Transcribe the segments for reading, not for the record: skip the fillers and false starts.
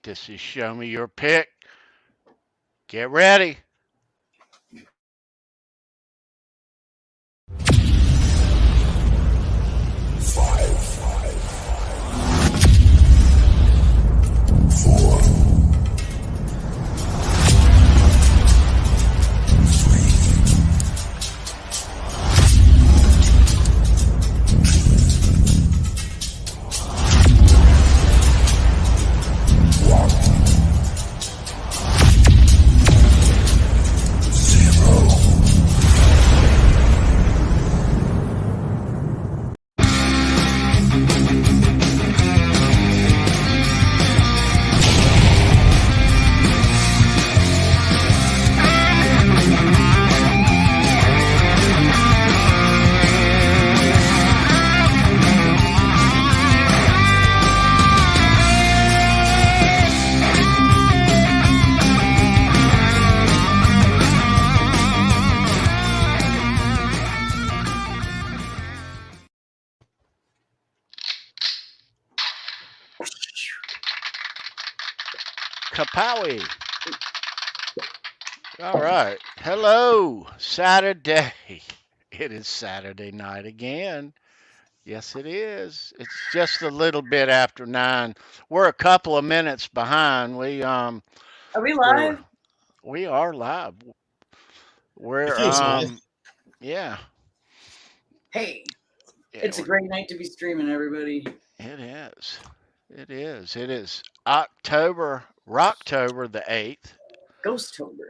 This is Show Me Your Pick. Get ready. Kapowie. All right. Hello, Saturday. It is Saturday night again. Yes, it is. It's just a little bit after 9. We're a couple of minutes behind. Are we live? We are live. We're yeah. Hey, it's a great night to be streaming, everybody. It is. It is. It is ROctober the 8th. Ghosttober.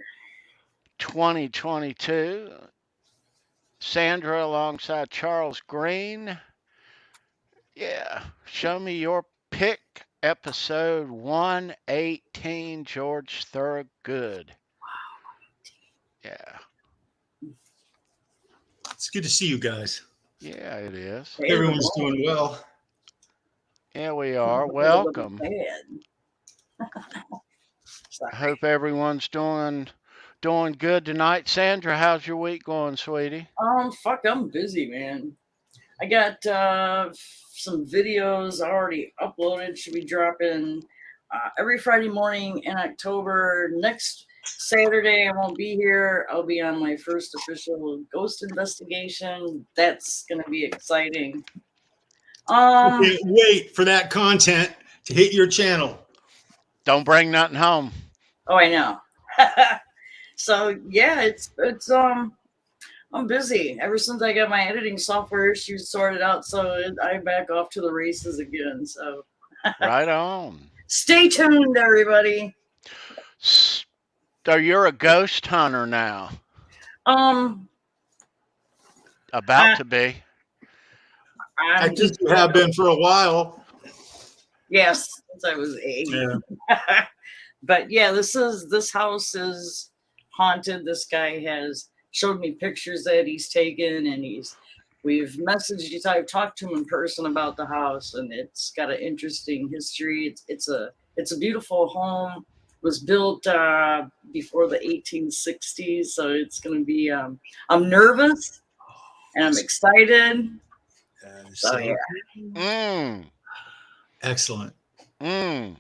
2022. Sandra alongside Charles Green. Yeah. Show Me Your Pick, episode 118, George Thorogood. Wow. Yeah. It's good to see you guys. Yeah, it is. Hey, everyone's doing well. Yeah, we are. Welcome. I hope everyone's doing good tonight. Sandra, how's your week going, sweetie? I'm busy, man. I got some videos already uploaded. Should be dropping every Friday morning in October. Next Saturday, I won't be here. I'll be on my first official ghost investigation. That's going to be exciting. Okay, wait for that content to hit your channel. Don't bring nothing home. Oh, I know. So yeah, it's I'm busy. Ever since I got my editing software issues sorted out, so I'm back off to the races again. So right on. Stay tuned, everybody. So you're a ghost hunter now? About to be. I think you have been for a while. Yes, since I was 8. Yeah. But yeah, this house is haunted. This guy has showed me pictures that he's taken, and we've messaged each other. I've talked to him in person about the house, and it's got an interesting history. It's a beautiful home. It was built before the 1860s, so it's going to be. I'm nervous, and I'm excited. So yeah. Excellent. Yeah,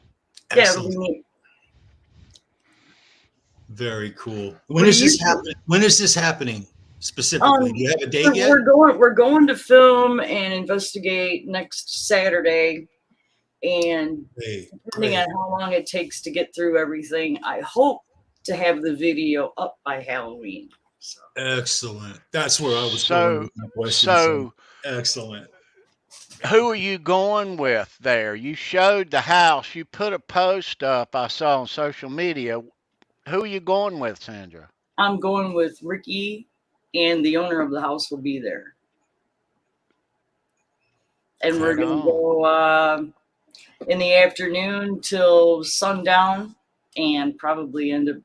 it'll be neat. Very cool. When is this happening? When is this happening specifically? Do you have a date yet? We're going to film and investigate next Saturday, and depending on how long it takes to get through everything, I hope to have the video up by Halloween. So. Excellent. That's where I was going with my question. So excellent. Who are you going with there? You showed the house. You put a post up I saw on social media. Who are you going with, Sandra? I'm going with Ricky, and the owner of the house will be there. And we're going to go in the afternoon till sundown, and probably end up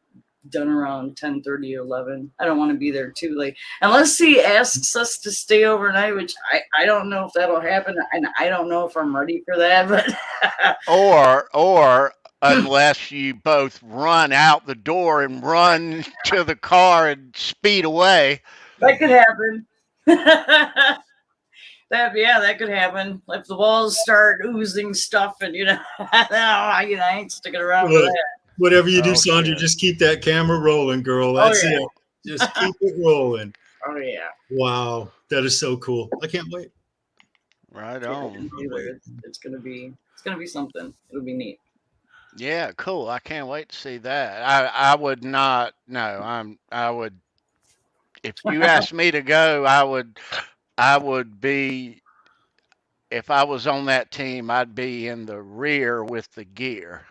done around 10:30 or 11. I don't want to be there too late. Unless he asks us to stay overnight, which I don't know if that'll happen, and I don't know if I'm ready for that. But or unless you both run out the door and run to the car and speed away. That could happen. That could happen. If the walls start oozing stuff, and I ain't sticking around for Look, that. whatever you do, Sandra, Okay. just keep that camera rolling, girl. Oh That's yeah. it. Just keep it rolling. Oh yeah. Wow, that is so cool. I can't wait. Right Yeah, on. it's gonna be something. It'll be neat. Yeah, cool. I can't wait to see that. I would not. No, I would. If you asked me to go, I would be. If I was on that team, I'd be in the rear with the gear.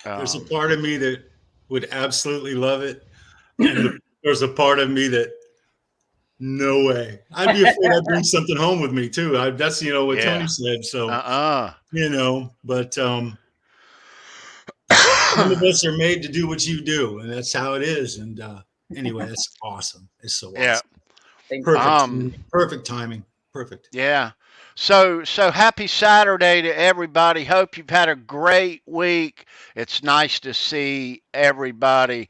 There's a Um, part of me that would absolutely love it, and there's a part of me that no way. I'd be afraid I'd bring something home with me too. That's what Tony yeah. said. So Uh-uh. but some of us are made to do what you do, and that's how it is. And anyway, that's awesome. It's so Yeah. awesome. Thank you. Perfect. Um. Perfect timing. Perfect. Yeah. So happy Saturday to everybody. Hope you've had a great week. It's nice to see everybody.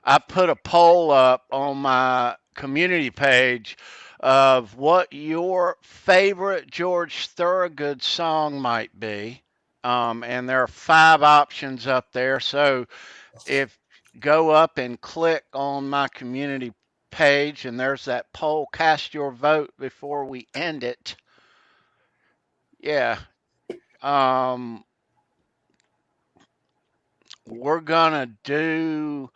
I put a poll up on my community page of what your favorite George Thorogood song might be. And there are 5 options up there. So if go up and click on my community page and there's that poll, cast your vote before we end it. Yeah. Um, we're gonna do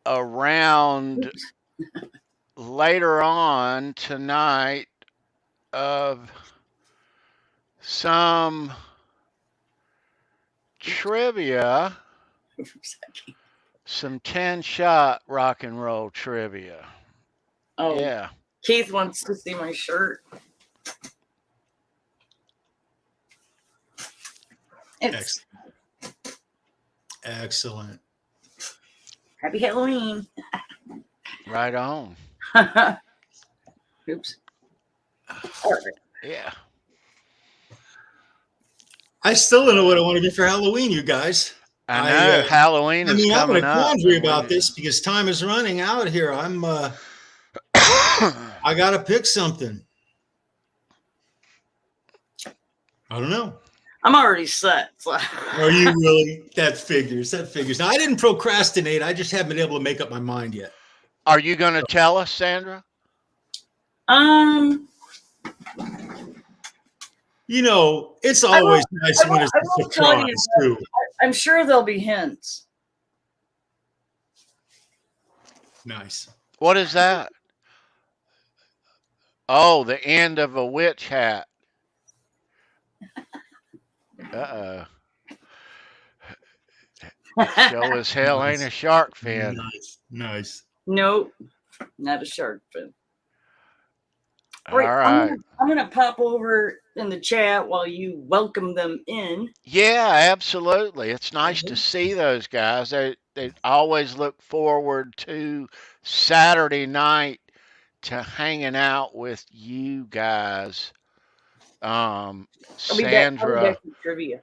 a round later on tonight of some trivia, some 10 shot rock and roll trivia. Oh, Yeah. Keith wants to see my shirt. It's Excellent. Happy Halloween. Right on. Oops. All right. Yeah. I still don't know what I want to be for Halloween, you guys. I know Halloween is I'm in coming a up. quandary about this because time is running out here. I got to pick something. I don't know. I'm already set. So. Are you really? That figures. Now, I didn't procrastinate. I just haven't been able to make up my mind yet. Are you going to tell us, Sandra? It's always nice when it's a surprise, too. I'm sure there'll be hints. Nice. What is that? Oh, the end of a witch hat. Uh-oh. Show as hell ain't a shark fin. Nice. Nope, not a shark fin. All right. I'm gonna pop over in the chat while you welcome them in. Yeah, absolutely. It's nice to see those guys. They always look forward to Saturday night to hanging out with you guys. I'll be Sandra. back with trivia.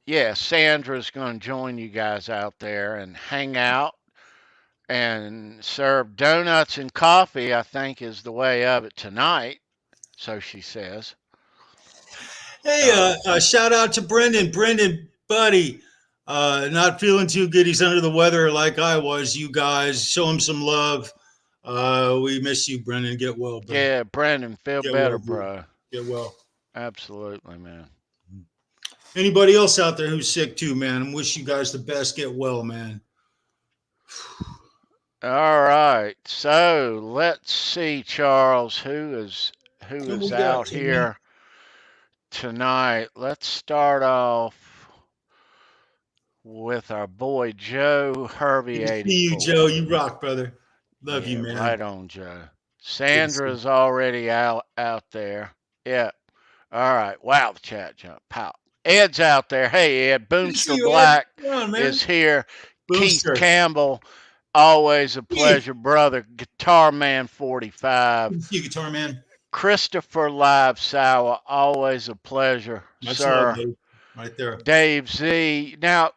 Yeah, Sandra's going to join you guys out there and hang out and serve donuts and coffee, I think is the way of it tonight. So she says. Hey, shout out to Brendan. Brendan, buddy, not feeling too good. He's under the weather like I was. You guys, show him some love. We miss you, Brendan. Get well, bro. Yeah, Brendan, feel Get better, well, dude. bro. Get well. Absolutely, man. Anybody else out there who's sick too, man? I wish you guys the best. Get well, man. All right. So let's see, Charles, who is out here tonight. Let's start off with our boy Joe Hervey 84. See you, Joe. You rock, brother. Love you, man. Right on, Joe. Sandra's already out there. Yeah. All right. Wow, the chat jumped. Pow. Ed's out there. Hey, Ed. Boomster Black is here. Boomster. Keith Campbell, always a pleasure, brother. Guitar Man 45. Good to see you, Guitar Man. Christopher Live Sour, always a pleasure, Much sir. love, Dave. Right there. Dave Z. Now,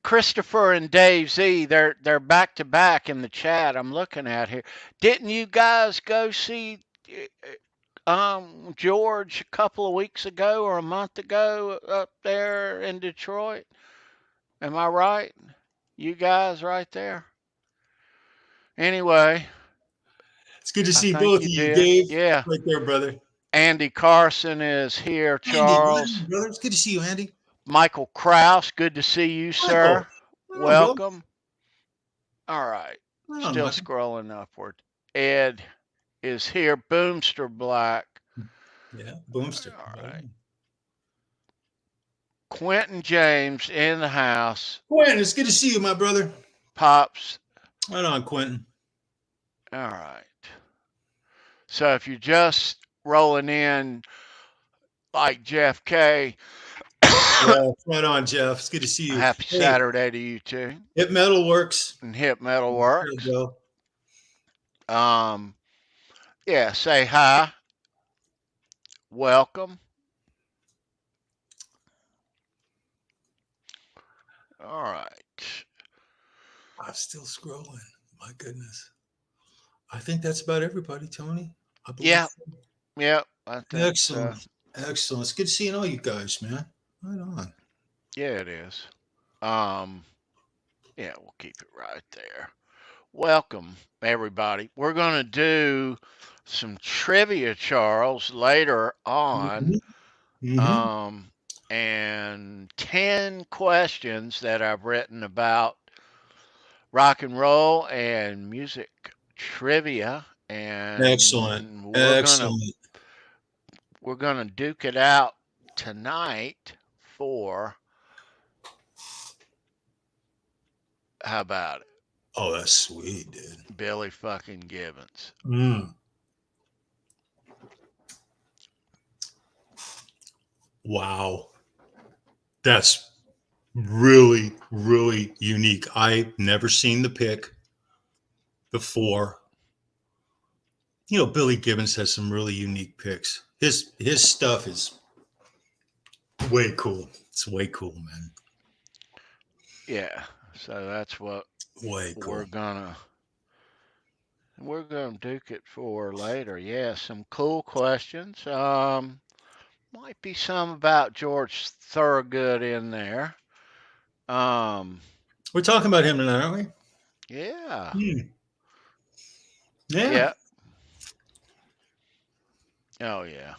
Christopher and Dave Z, they're back to back in the chat I'm looking at here. Didn't you guys go see George a couple of weeks ago or a month ago up there in Detroit? Am I right? You guys right there? Anyway, It's good to I see think both you of you, did. Dave. Yeah. Right there, brother. Andy Carson is here, Andy, right Charles. on, brother. It's good to see you, Andy. Michael Kraus, good to see you, Michael. sir. Right on, bro. Welcome. All right. Right on, Still Michael. scrolling upward. Ed is here. Boomster Black. Yeah, Boomster. All Right right. on. Quentin James in the house. Quentin, it's good to see you, my brother. Pops. Right on, Quentin. All right. So if you're just rolling in like Jeff K, Yeah, right on, Jeff. It's good to see you. happy Hey, Saturday to you too. Hip Metal Works. And Hip Metal There Works. you go. Yeah, say hi. Welcome. All right. I'm still scrolling. My goodness. I think that's about everybody, Tony. I believe. Yeah. Yep. I think Excellent. Excellent. It's good seeing all you guys, man. Right on. Yeah, it is. Yeah, we'll keep it right there. Welcome, everybody. We're going to do some trivia, Charles, later on. And 10 questions that I've written about rock and roll and music trivia. And Excellent. we're gonna duke it out tonight for, how about it? Oh, that's sweet, dude. Billy fucking Gibbons. Wow. That's really, really unique. I've never seen the pick before. You know, Billy Gibbons has some really unique picks. His stuff is way cool. It's way cool, man. Yeah, so that's what way cool. we're gonna duke it for later. Yeah, some cool questions. Might be some about George Thorogood in there. We're talking about him tonight, aren't we? Yeah. Yeah. Oh yeah.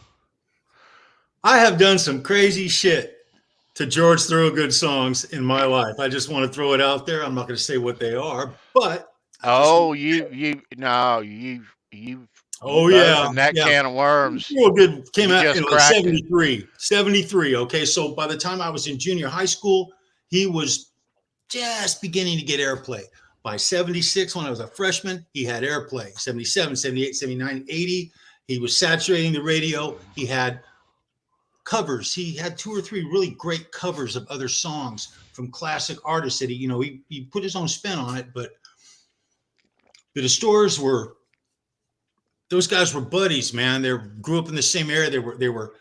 I have done some crazy shit to George Thorogood songs in my life. I just want to throw it out there. I'm not going to say what they are, but you oh yeah, opened that can of worms. Thorogood came out in like 73. 73. Okay, so by the time I was in junior high school, he was just beginning to get airplay. By 76, when I was a freshman, he had airplay. 77, 78, 79, 80. He was saturating the radio. He had covers. He had 2 or 3 really great covers of other songs from classic artists that he put his own spin on it. But the Distors those guys were buddies, man. They grew up in the same area. They were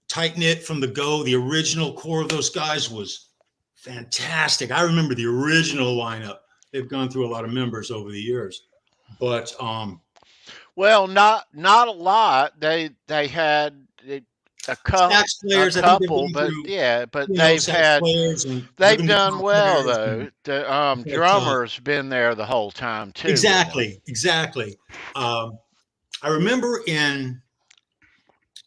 tight knit from the go. The original core of those guys was fantastic. I remember the original lineup. They've gone through a lot of members over the years, but well, not a lot. They had a couple, but yeah, but they've done well though. The drummer's been there the whole time too. Exactly. I remember in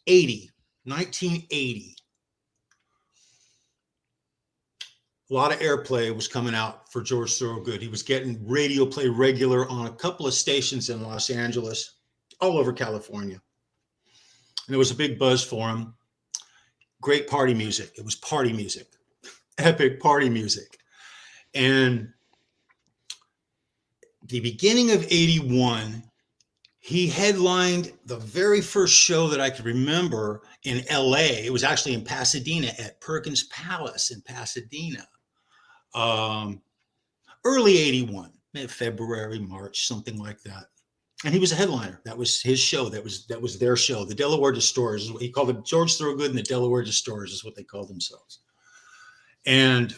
1980, a lot of airplay was coming out for George Thorogood. He was getting radio play regular on a couple of stations in Los Angeles, all over California. And there was a big buzz for him. Great party music. It was party music, epic party music. And the beginning of 81, he headlined the very first show that I could remember in LA. It was actually in Pasadena at Perkins Palace in Pasadena. Early 81, February, March, something like that. And he was a headliner. That was his show. That was their show. The Delaware Distorers. He called it George Thorogood and the Delaware Distorers is what they called themselves. And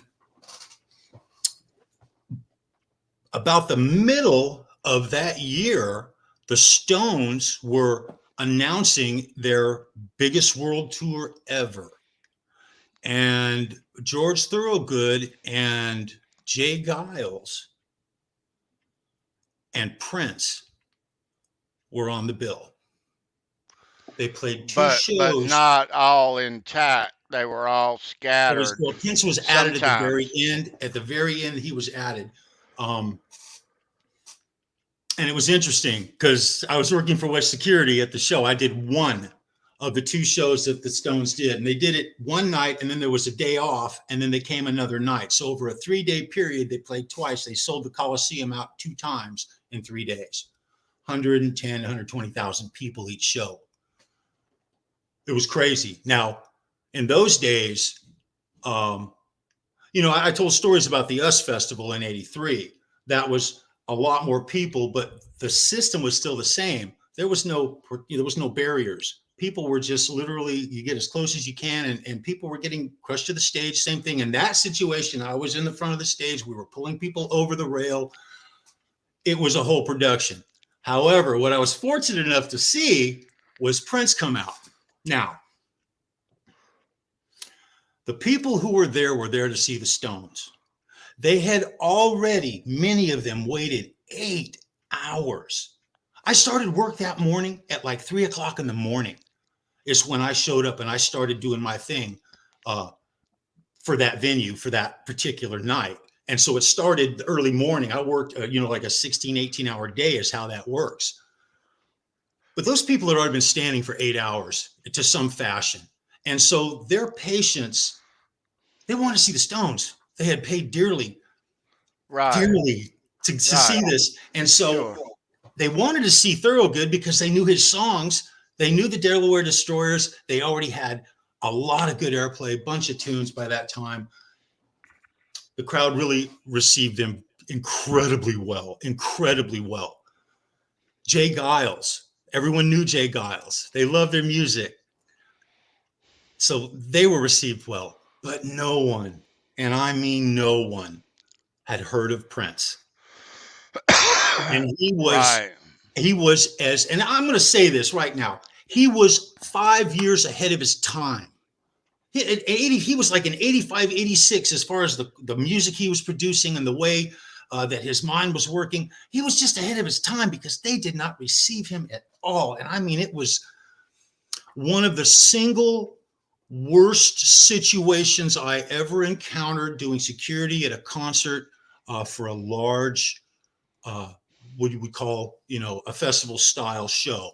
about the middle of that year, the Stones were announcing their biggest world tour ever. And George Thorogood and Jay Giles and Prince were on the bill. They played two But shows. not all intact. They were all scattered. Well, Prince was added sometimes. at the very end. At the very end, he was added. And it was interesting because I was working for West Security at the show. I did one of the two shows that the Stones did, and they did it one night, and then there was a day off, and then they came another night. So over a 3-day period, they played twice. They sold the Coliseum out 2 times in 3 days. 110, 120,000 people each show. It was crazy. Now, in those days, I told stories about the US Festival in '83. That was a lot more people, but the system was still the same. There was no barriers. People were just literally, you get as close as you can, and people were getting crushed to the stage. Same thing in that situation. I was in the front of the stage. We were pulling people over the rail. It was a whole production. However, what I was fortunate enough to see was Prince come out. Now, the people who were there to see the Stones. They had already, many of them, waited 8 hours. I started work that morning at like 3 o'clock in the morning. Is when I showed up and I started doing my thing for that venue, for that particular night. And so it started the early morning. I worked, like a 16, 18-hour day is how that works. But those people had already been standing for 8 hours to some fashion. And so their patience, they wanted to see the Stones. They had paid dearly to see this. And so they wanted to see Thorogood because they knew his songs. They knew the Delaware Destroyers. They already had a lot of good airplay, a bunch of tunes by that time. The crowd really received them incredibly well. Jay Giles, everyone knew Jay Giles. They loved their music. So they were received well, but no one, and I mean no one, had heard of Prince. And he was and I'm going to say this right now, he was 5 years ahead of his time. He was like an 85, 86 as far as the music he was producing and the way that his mind was working. He was just ahead of his time because they did not receive him at all. And I mean, it was one of the single worst situations I ever encountered doing security at a concert for a large, what you would call, a festival style show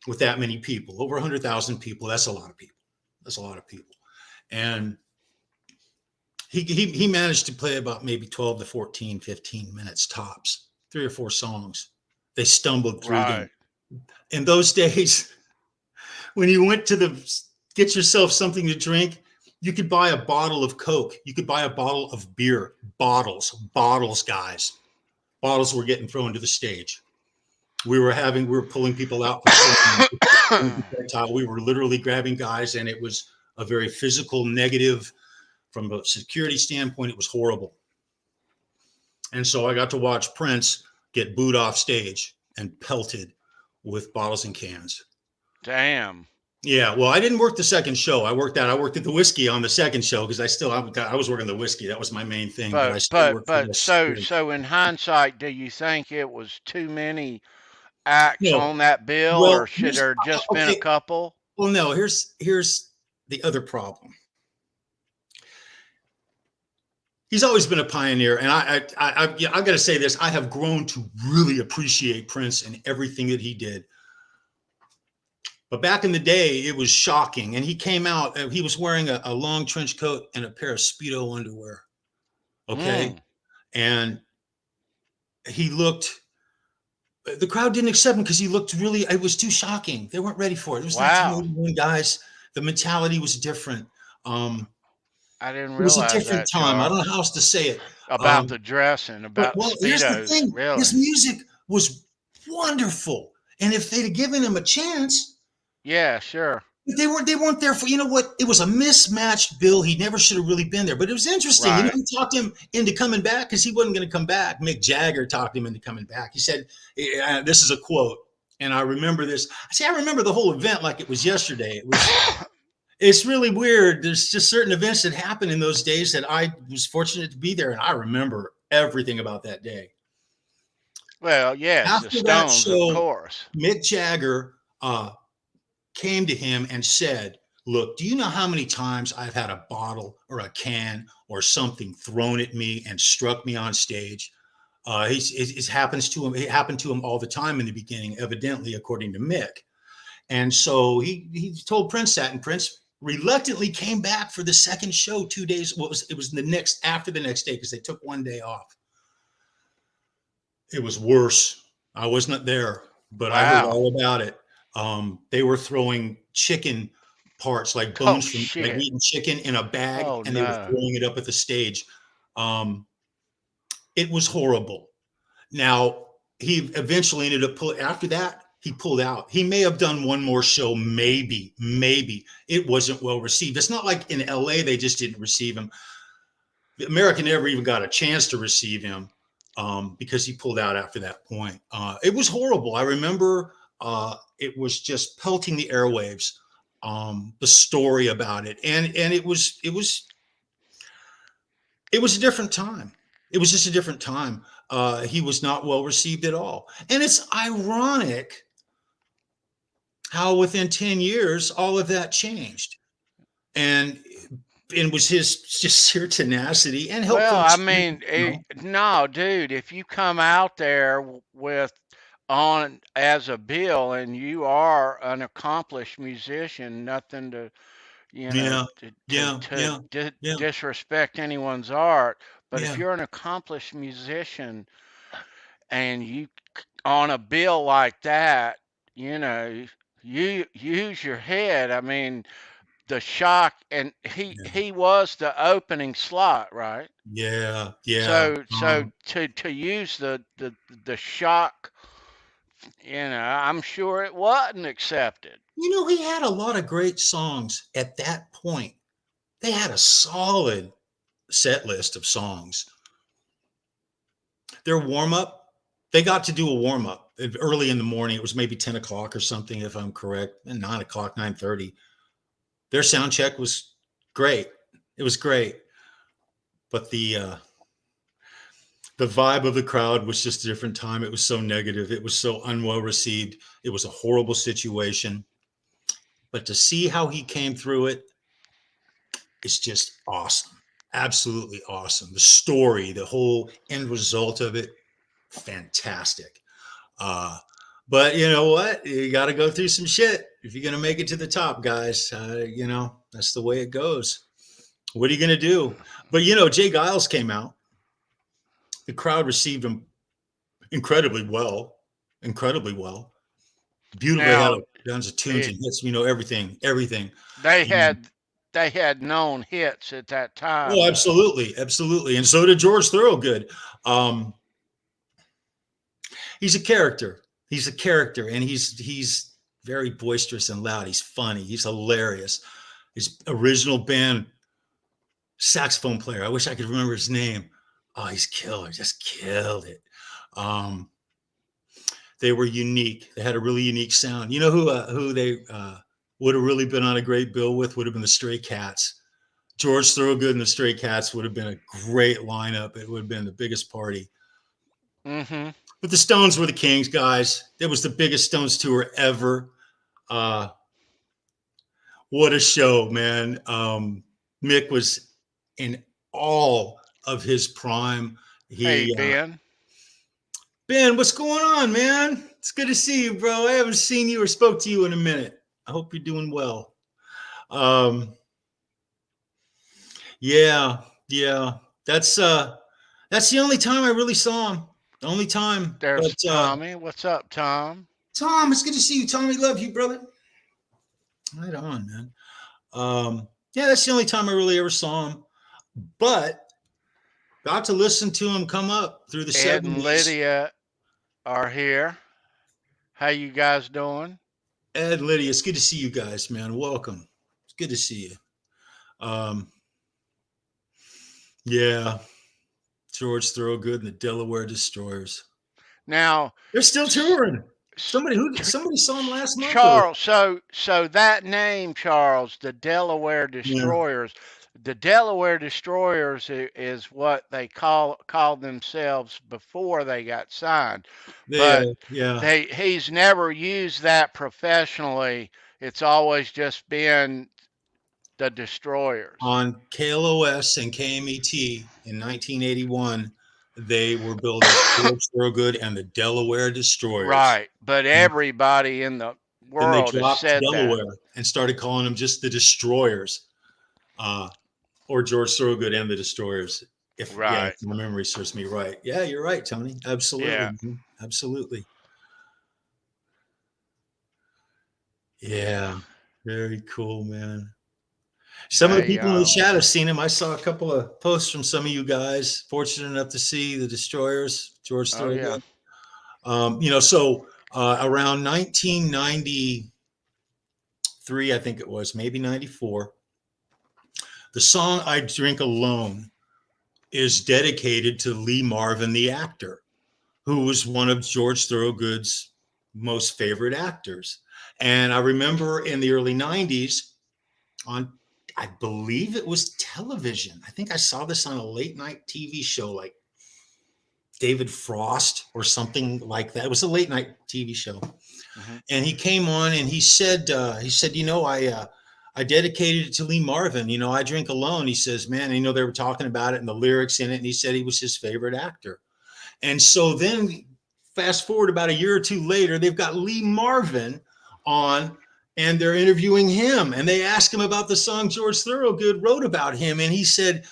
with that many people, over 100,000 people. That's a lot of people. And he managed to play about maybe 12 to 14, 15 minutes tops, 3 or 4 songs. They stumbled through them. In those days, when you went to get yourself something to drink, you could buy a bottle of Coke. You could buy a bottle of beer. Bottles, guys. Bottles were getting thrown to the stage. We were pulling people out. We were literally grabbing guys, and it was a very physical, negative, from a security standpoint, it was horrible. And so I got to watch Prince get booed off stage and pelted with bottles and cans. Damn. Yeah, well, I didn't work the second show. I worked at the whiskey on the second show because I was working the whiskey. That was my main thing. So in hindsight, do you think it was too many acts on that bill, or should there just been a couple? Well, no. Here's the other problem. He's always been a pioneer, and I got to say this: I have grown to really appreciate Prince and everything that he did. But back in the day, it was shocking. And he came out, he was wearing a long trench coat and a pair of Speedo underwear. Okay. And the crowd didn't accept him because he looked it was too shocking. They weren't ready for it. It was 1981, guys. The mentality was different. I didn't realize it was a different time. Charles. I don't know how else to say it. About the dressing, about Speedos. Here's the thing. Really. His music was wonderful. And if they'd have given him a chance. Yeah, sure. They weren't there for, you know what? It was a mismatched bill. He never should have really been there, but it was interesting. You know, Right. he talked him into coming back because he wasn't going to come back. Mick Jagger talked him into coming back. He said, this is a quote, and I remember this. I remember the whole event like it was yesterday. It's really weird. There's just certain events that happen in those days that I was fortunate to be there, and I remember everything about that day. Well, yes, the After that Stones, of show, course. Mick Jagger came to him and said, look, do you know how many times I've had a bottle or a can or something thrown at me and struck me on stage? It happens to him. It happened to him all the time in the beginning, evidently, according to Mick. And so he told Prince that, and Prince reluctantly came back for the second show 2 days. It was after the next day, because they took one day off. It was worse. I was not there, but I heard Wow. all about it. They were throwing chicken parts, like Oh, bones from like shit. eating chicken in a bag, Oh, and they were no. throwing it up at the stage. It was horrible. Now, he eventually ended up after that, he pulled out. He may have done one more show, maybe. It wasn't well received. It's not like in LA they just didn't receive him. America never even got a chance to receive him because he pulled out after that point. It was horrible. I remember it was just pelting the airwaves. The story about it, and it was a different time. It was just a different time. He was not well received at all, and it's ironic how within 10 years all of that changed, and it was his just sheer tenacity and Well, helpful I experience. mean, no, dude, if you come out there with on as a bill and you are an accomplished musician, nothing to, Yeah, to yeah, disrespect anyone's art, but if yeah, you're an accomplished musician and you on a bill like that, you know, you use your head. I mean, the shock, and he was the opening slot, right? yeah, yeah. So to use the shock, I'm sure it wasn't accepted. He had a lot of great songs at that point. They had a solid set list of songs. Their warm up, they got to do a warm up early in the morning. It was maybe 10 o'clock or something, if I'm correct, and 9 o'clock, 9:30. Their sound check was great. It was great, but the vibe of the crowd was just a different time. It was so negative. It was so unwell received. It was a horrible situation. But to see how he came through it is just awesome. Absolutely awesome. The story, the whole end result of it, fantastic. Uh, but you know what? You got to go through some shit if you're going to make it to the top, guys. That's the way it goes. What are you going to do? But Jay Giles came out. The crowd received him incredibly well. Incredibly well. Beautifully had Now, tons of tunes it, and hits. Everything. they And, had they had known hits at that time, oh, though. absolutely. And so did George Thorogood. Um, he's a character. And he's very boisterous and loud. He's funny. He's hilarious. His original band saxophone player. I wish I could remember his name. Oh, he's killer. Just killed it. They were unique. They had a really unique sound. You know who they would have really been on a great bill with would have been the Stray Cats. George Thorogood and the Stray Cats would have been a great lineup. It would have been the biggest party. Mm-hmm. But the Stones were the Kings, guys. It was the biggest Stones tour ever. What a show, man. Mick was in all of his prime. Hey, He Ben. Ben, what's going on, man? It's good to see you, bro. I haven't seen you or spoke to you in a minute. I hope you're doing well. Yeah. That's the only time I really saw him. The only time. There's But Tommy. What's up, Tom? Tom, it's good to see you. Tommy, love you, brother. Right on, man. Yeah, that's the only time I really ever saw him. But got to listen to him come up through the Ed and 70s. Lydia are here. How you guys doing? Ed, Lydia, it's good to see you guys, man. Welcome. It's good to see you. Yeah, George Thorogood and the Delaware Destroyers. Now, They're still touring. Somebody saw them last month. Charles, so that name, Charles, the Delaware Yeah, Destroyers, the Delaware Destroyers is what they called themselves before they got signed. But yeah. he's never used that professionally. It's always just been the Destroyers. On KLOS and KMET in 1981, they were billed as George Thorogood and the Delaware Destroyers. Right, but everybody in the Then they world has dropped said that. Delaware and started calling them just the Destroyers, or George Thorogood and the Destroyers. If Right. my memory serves me right. Yeah, you're right, Tony. Absolutely, Yeah. man. Absolutely. Yeah, very cool, man. Some of the people in the chat have seen him. I saw a couple of posts from some of you guys. Fortunate enough to see the Destroyers, George Thorogood. Yeah. So around 1993, I think it was, maybe 94, the song "I Drink Alone" is dedicated to Lee Marvin, the actor, who was one of George Thorogood's most favorite actors. And I remember in the early 90s on, I believe it was television. I think I saw this on a late night TV show like David Frost or something like that. It was a late night TV show. Mm-hmm. And he came on and he said, I dedicated it to Lee Marvin. I Drink Alone. He says, man, they were talking about it and the lyrics in it. And he said he was his favorite actor. And so then fast forward about a year or two later, they've got Lee Marvin on and they're interviewing him. And they ask him about the song George Thorogood wrote about him. And he said,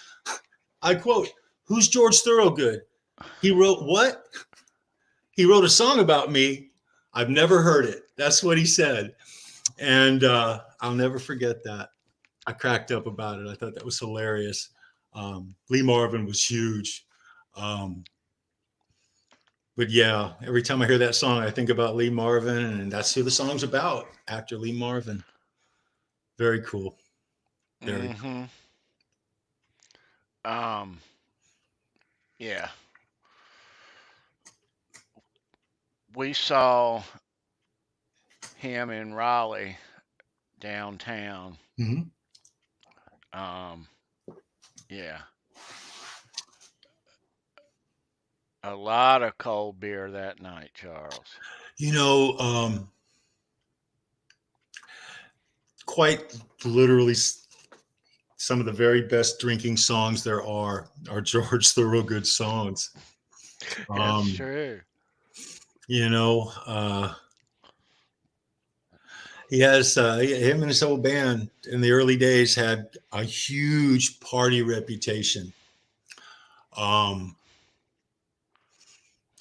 I quote, "Who's George Thorogood?" He wrote what? He wrote a song about me. I've never heard it. That's what he said. And I'll never forget that. I cracked up about it. I thought that was hilarious. Lee Marvin was huge. But yeah, every time I hear that song, I think about Lee Marvin, and that's who the song's about, actor Lee Marvin. Very cool. Very cool. Yeah. We saw him in Raleigh downtown. Mm-hmm. Yeah. A lot of cold beer that night, Charles. Quite literally some of the very best drinking songs there are George Thorogood songs. That's true. He has him and his whole band in the early days had a huge party reputation.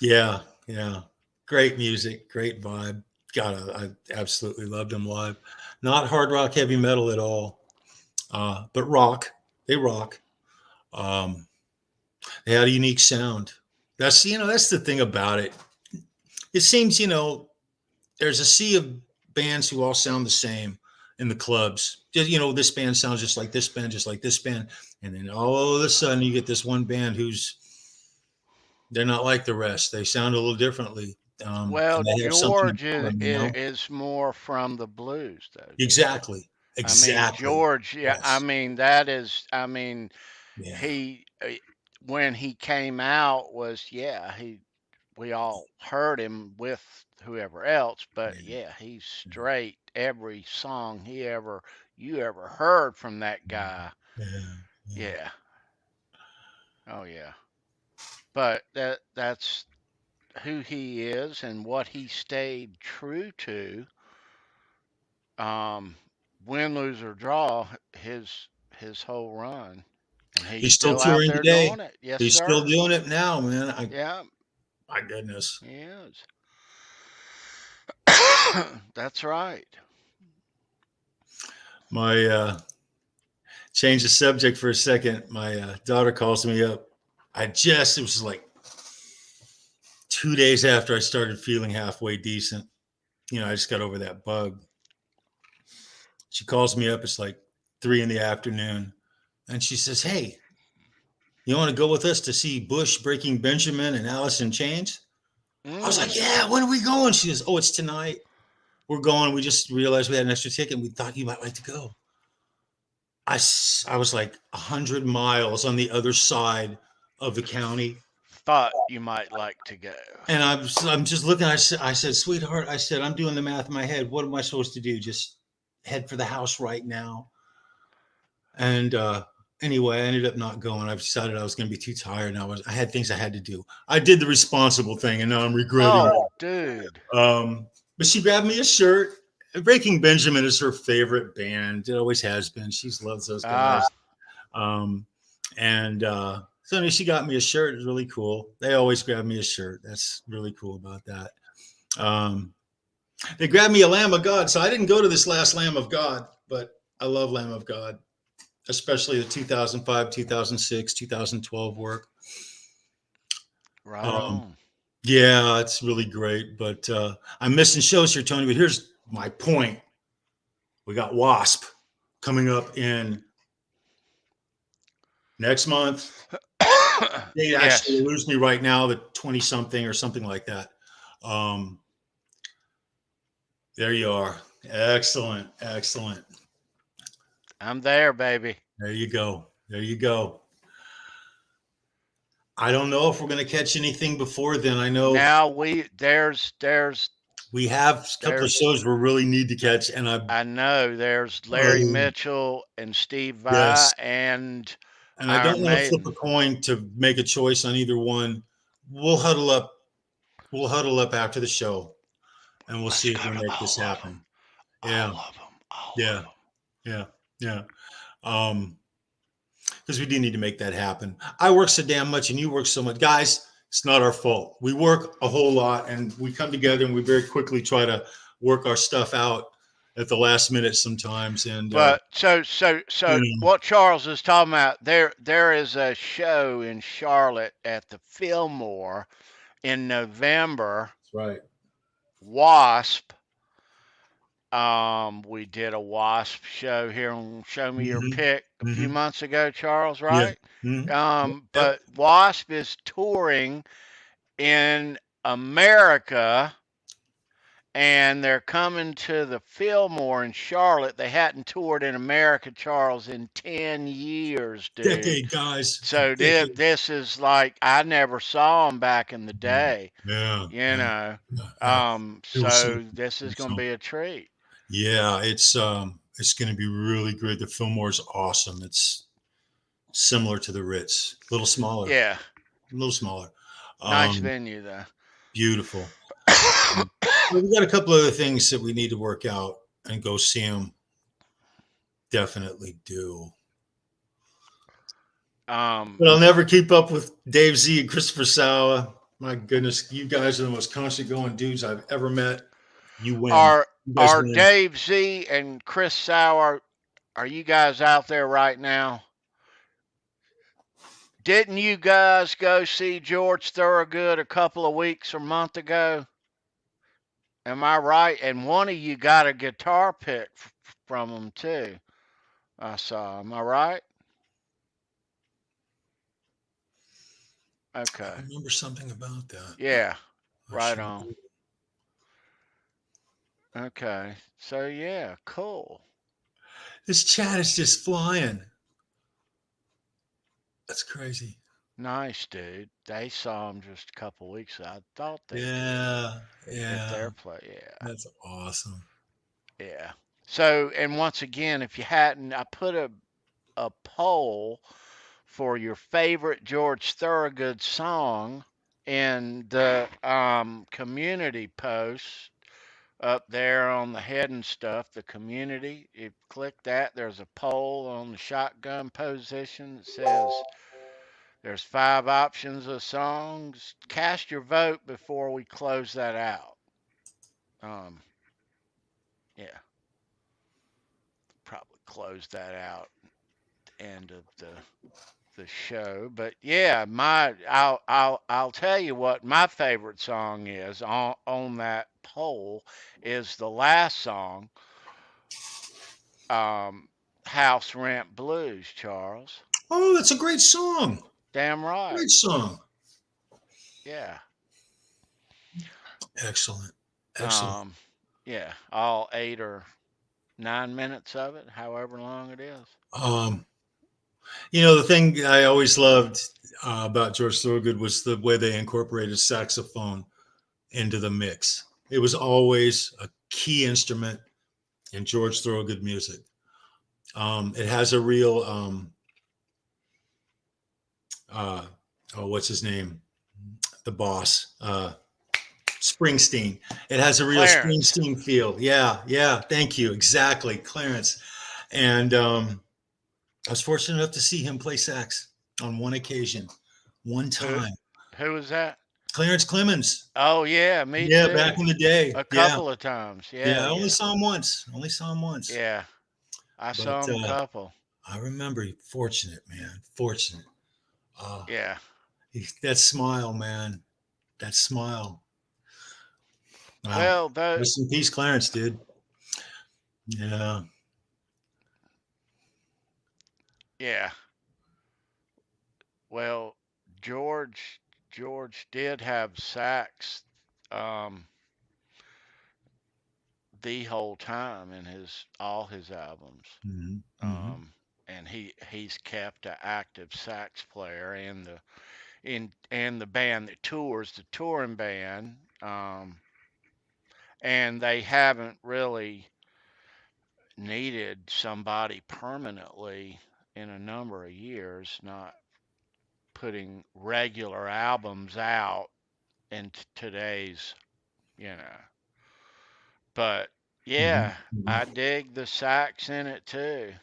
Yeah. Great music, great vibe. God, I absolutely loved them live. Not hard rock, heavy metal at all, but rock. They rock. They had a unique sound. That's the thing about it. It seems, there's a sea of bands who all sound the same in the clubs. This band sounds just like this band, just like this band. And then all of a sudden you get this one band they're not like the rest. They sound a little differently. Well, George is more from the blues, though. Exactly. I mean, George, yeah, yes. He, when he came out we all heard him with whoever else, but he's straight. Every song you ever heard from that guy. Yeah. Oh yeah. But that's who he is and what he stayed true to. Win, lose or draw, his whole run. And he's still out there today. Doing it. Yes, he's sir. Still doing it now, man. Yeah. My goodness. He is. That's right. My change the subject for a second. My daughter calls me up. It was like 2 days after I started feeling halfway decent. I just got over that bug. She calls me up. It's like 3 p.m. And she says, "Hey, you want to go with us to see Bush Breaking Benjamin and Alice in Chains?" I was like, Mm. "Yeah, when are we going?" She says, "Oh, it's tonight. We're going. We just realized we had an extra ticket and we thought you might like to go." I was like 100 miles on the other side of the county. Thought you might like to go. And I'm just looking. I said, "Sweetheart," I said, "I'm doing the math in my head. What am I supposed to do? Just head for the house right now?" And anyway, I ended up not going. I decided I was going to be too tired, and I had things I had to do. I did the responsible thing, and now I'm regretting Oh, it. dude. But she grabbed me a shirt. Breaking Benjamin is her favorite band. It always has been. She loves those guys. Um, and so anyway, she got me a shirt. It was really cool. They always grab me a shirt. That's really cool about that. They grabbed me a Lamb of God. So I didn't go to this last Lamb of God, but I love Lamb of God, especially the 2005, 2006, 2012 work. Right on. Yeah, it's really great. But I'm missing shows here, Tony. But here's my point. We got Wasp coming up in next month. They actually Yes. lose me right now, the 20 something or something like that. There you are. Excellent. Excellent. I'm there, baby. There you go. There you go. I don't know if we're going to catch anything before then. I know Now there's we have a couple of shows we really need to catch, and I know there's Larry Mitchell and Steve Vai yes, and and I don't Iron want to flip Maiden. a coin to make a choice on either one. We'll huddle up. We'll huddle up after the show, and we'll Let's see if go we to make this all of happen. them. Yeah, All of them. All yeah, of them. yeah, yeah. Because we do need to make that happen. I work so damn much, and you work so much, guys. It's not our fault. We work a whole lot, and we come together, and we very quickly try to work our stuff out at the last minute sometimes. And But so mm, what Charles is talking about, there is a show in Charlotte at the Fillmore in November. that's right. Wasp. We did a Wasp show here on Show Me Your Mm-hmm. Pick a few Mm-hmm. months ago, Charles, Yeah. right? Mm-hmm. Yep. But Wasp is touring in America and they're coming to the Fillmore in Charlotte. They hadn't toured in America, Charles, in 10 years, dude. Decade, guys. It's a So decade. this is like I never saw them back in the Mm. day, Yeah. you Yeah. know. Yeah. Yeah. It was So something. this It is was going to something. be a treat. Yeah, it's going to be really great. The Fillmore's awesome. It's similar to the Ritz, a little smaller, Yeah, a little smaller. nice Um, venue though. Beautiful. Well, we got a couple other things that we need to work out and go see them. Definitely do. But I'll never keep up with Dave Z and Christopher Sawa. My goodness, you guys are the most constant going dudes I've ever met. You win. Are You guys win. Dave Z and Chris Sauer? Are you guys out there right now? Didn't you guys go see George Thorogood a couple of weeks or month ago? Am I right? And one of you got a guitar pick from him too. I saw. Am I right? Okay. I remember something about that. Yeah. I Right sure on. do. Okay. So yeah, cool. This chat is just flying. That's crazy. Nice, dude. They saw him just a couple weeks ago. I thought they Yeah. did at Yeah. their play. Yeah. That's awesome. Yeah. So, and once again, if you hadn't, I put a poll for your favorite George Thorogood song in the community post up there on the head and stuff, the community. If you click that, there's a poll on the shotgun position that says there's 5 options of songs. Cast your vote before we close that out. Um, yeah, probably close that out at the end of the show. But yeah, I'll tell you what my favorite song is on that poll is the last song um, House Rent Blues, Charles. Oh, that's a great song. Damn right. Great song. Yeah. Excellent. Excellent. Um, yeah. All 8 or 9 minutes of it, however long it is. Um, the thing I always loved about George Thorogood was the way they incorporated saxophone into the mix. It was always a key instrument in George Thorogood music. It has a real, what's his name? The boss, Springsteen. It has a real Clarence. Springsteen feel. Yeah, yeah. Thank you. Exactly, Clarence. And I was fortunate enough to see him play sax on one occasion, one Who time. who was that? Clarence Clemens. Oh yeah, me Yeah, too. back in the day. A Yeah, couple of times. yeah. Yeah, I only yeah. saw him once. Only saw him once. Yeah. I But saw him a couple. I remember, fortunate man, fortunate. Yeah. That smile, man. That smile. Wow. Well, the Rest in peace, Clarence, dude. Yeah. yeah. Well, George did have sax um the whole time in his all his albums. Mm-hmm. Mm-hmm. Um and he's kept an active sax player in the band that tours, the touring band. And they haven't really needed somebody permanently in a number of years, not putting regular albums out in today's, you know. But Mm-hmm. yeah, I Mm-hmm. dig the sax in it too.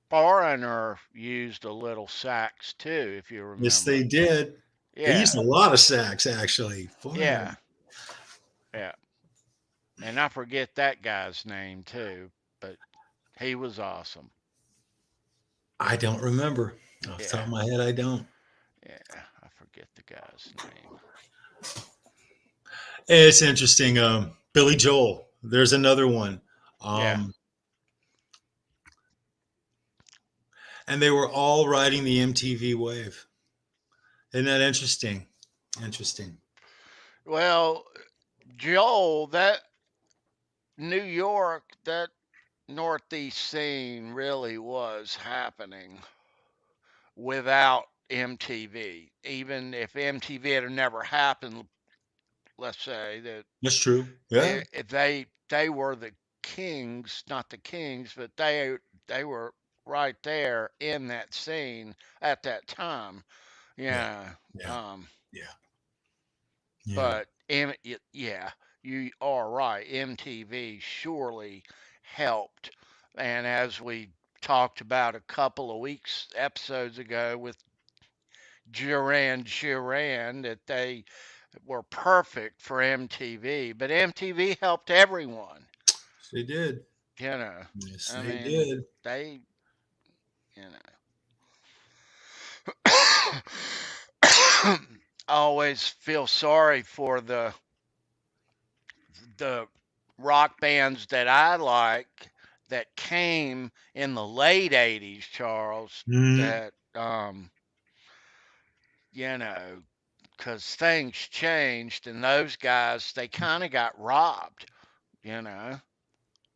Foreigner used a little sax too, if you Yes, remember. they did. They used Yeah, a lot of sax, actually. Foreigner. yeah, yeah. And I forget that guy's name too, but he was awesome. I don't remember. Off the top Yeah, of my head, I don't. yeah. I forget the guy's name. It's interesting. Billy Joel. There's another one. Yeah. Um, and they were all riding the MTV wave. Isn't that interesting? Interesting. Well, Joel, that New York, that Northeast scene really was happening without MTV. Even if MTV had never happened, let's say that That's true. Yeah. they were the kings, not the kings, but they were right there in that scene at that time. Yeah. Yeah. Yeah. Um, Yeah. Yeah. but yeah, you are right. MTV surely helped, and as we talked about a couple of weeks episodes ago with Duran, that they were perfect for MTV, but MTV helped everyone. Yes, they did. You know, Yes, I they mean, did. they, you know, I always feel sorry for the rock bands that I like that came in the late '80s, Charles. Mm-hmm. That you know, because things changed, and those guys they kind of got robbed. You know,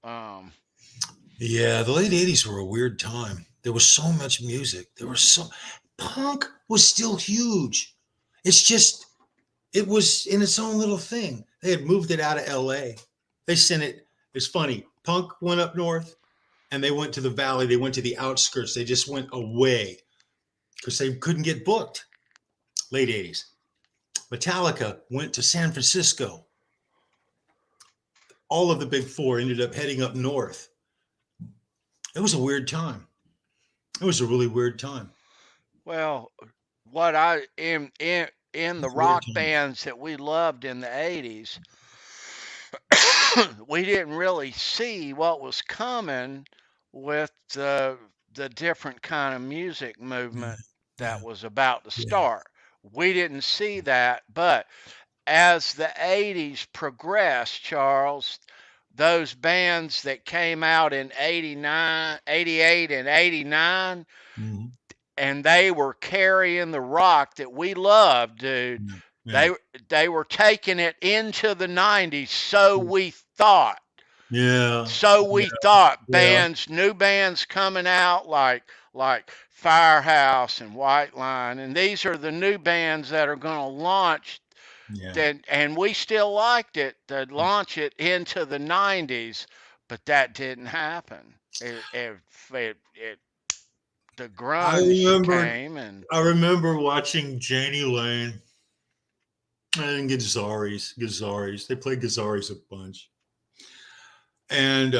um, Yeah, the late 80s were a weird time. There was so much music. Punk was still huge. It's just it was in its own little thing. They had moved it out of LA. They sent it. It's funny. Punk went up north and they went to the valley. They went to the outskirts. They just went away because they couldn't get booked. Late 80s. Metallica went to San Francisco. All of the big four ended up heading up north. It was a weird time. It was a really weird time. well, what I in the It's a weird rock time. bands that we loved in the '80s, we didn't really see what was coming with the different kind of music Yeah, movement that yeah, was about to yeah. start. We didn't see that, but as the '80s progressed, Charles, those bands that came out in 89, 88, and 89, Mhm. and they were carrying the rock that we loved, dude. Yeah. They they were taking it into the 90s, so we thought. Yeah. So we thought Yeah. new bands coming out like Firehouse and White Line, and these are the new bands that are going to launch. Yeah. And we still liked it to launch it into the 90s, but that didn't happen. It the I grunge remember came and I remember watching Janie Lane and Gazaris. They played Gazaris a bunch. And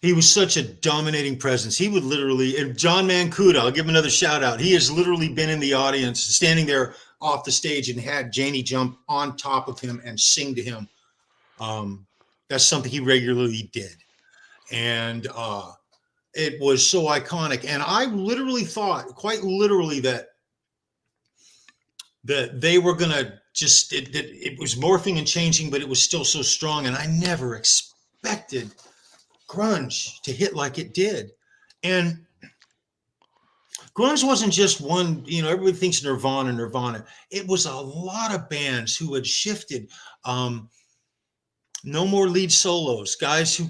he was such a dominating presence. He would literally, and John Mancuda, I'll give him another shout out. He has literally been in the audience, standing there off the stage, and had Janie jump on top of him and sing to him. That's something he regularly did. And it was so iconic. And I literally thought, quite literally, that they were going to just, it was morphing and changing, but it was still so strong. And I never expected grunge to hit like it did. And grunge wasn't just one, everybody thinks Nirvana. It was a lot of bands who had shifted. No more lead solos. Guys who,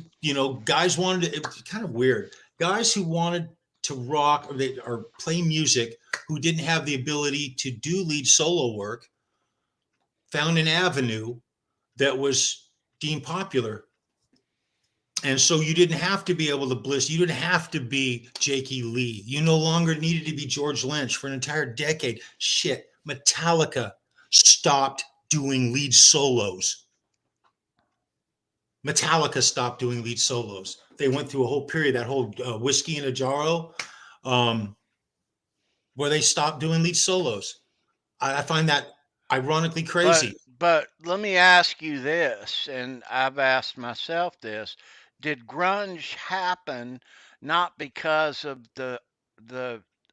guys wanted to, it was kind of weird. Guys who wanted to rock or play music who didn't have the ability to do lead solo work found an avenue that was deemed popular. And so you didn't have to be able to bliss. You didn't have to be Jakey Lee. You no longer needed to be George Lynch for an entire decade. Shit, Metallica stopped doing lead solos. Metallica stopped doing lead solos. They went through a whole period, that whole Whiskey in a Jarro, where they stopped doing lead solos. I find that ironically crazy. But let me ask you this, and I've asked myself this. Did grunge happen not because of the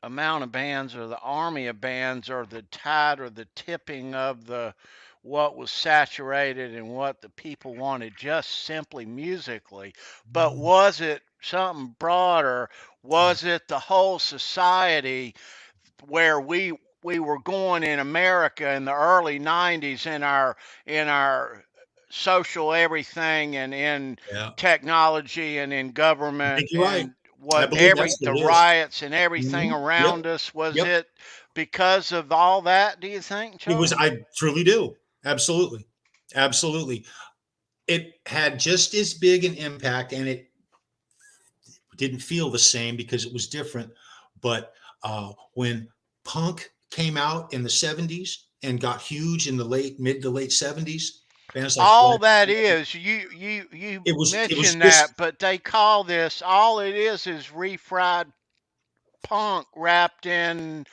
amount of bands or the army of bands or the tide or the tipping of the what was saturated and what the people wanted just simply musically, but was it something broader? Was it the whole society where we were going in America in the early 90s in our social everything and in Yeah, technology and in I government think you're right. and I what believe every that's what the it is. riots and everything Yep, around us, was yep. it because of all that, do you think, It was. Charlie? I truly do. Absolutely, absolutely. It had just as big an impact, and it didn't feel the same because it was different. But when punk came out in the 70s and got huge in the mid to late 70s, bands like All Black that Sabbath, is, you it was mentioned just that, but they call this, all it is refried punk wrapped in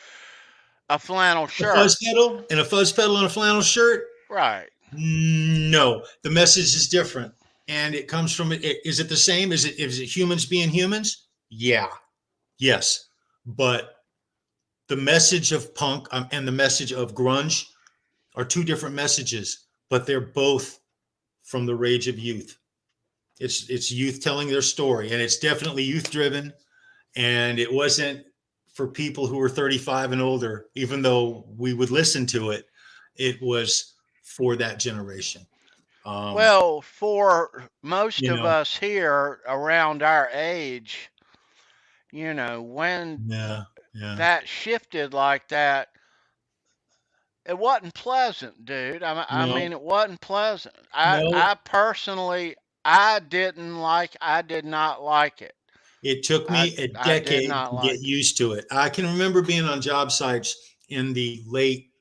a flannel a fuzz shirt. pedal and a fuzz pedal and a flannel shirt. Right. No, the message is different, and it comes from it. Is it the same? Is it humans being humans? Yeah, yes, but the message of punk and the message of grunge are two different messages, but they're both from the rage of youth. It's youth telling their story, and it's definitely youth driven. And it wasn't for people who were 35 and older, even though we would listen to it. It was for that generation. Um, Well, for most you of know, us here around our age, when yeah, yeah, that shifted like that, it wasn't pleasant, dude. I mean, no, it wasn't pleasant. no. I personally, I did not like it. It took me a I did decade not to get like it. used to it. I can remember being on job sites in the late,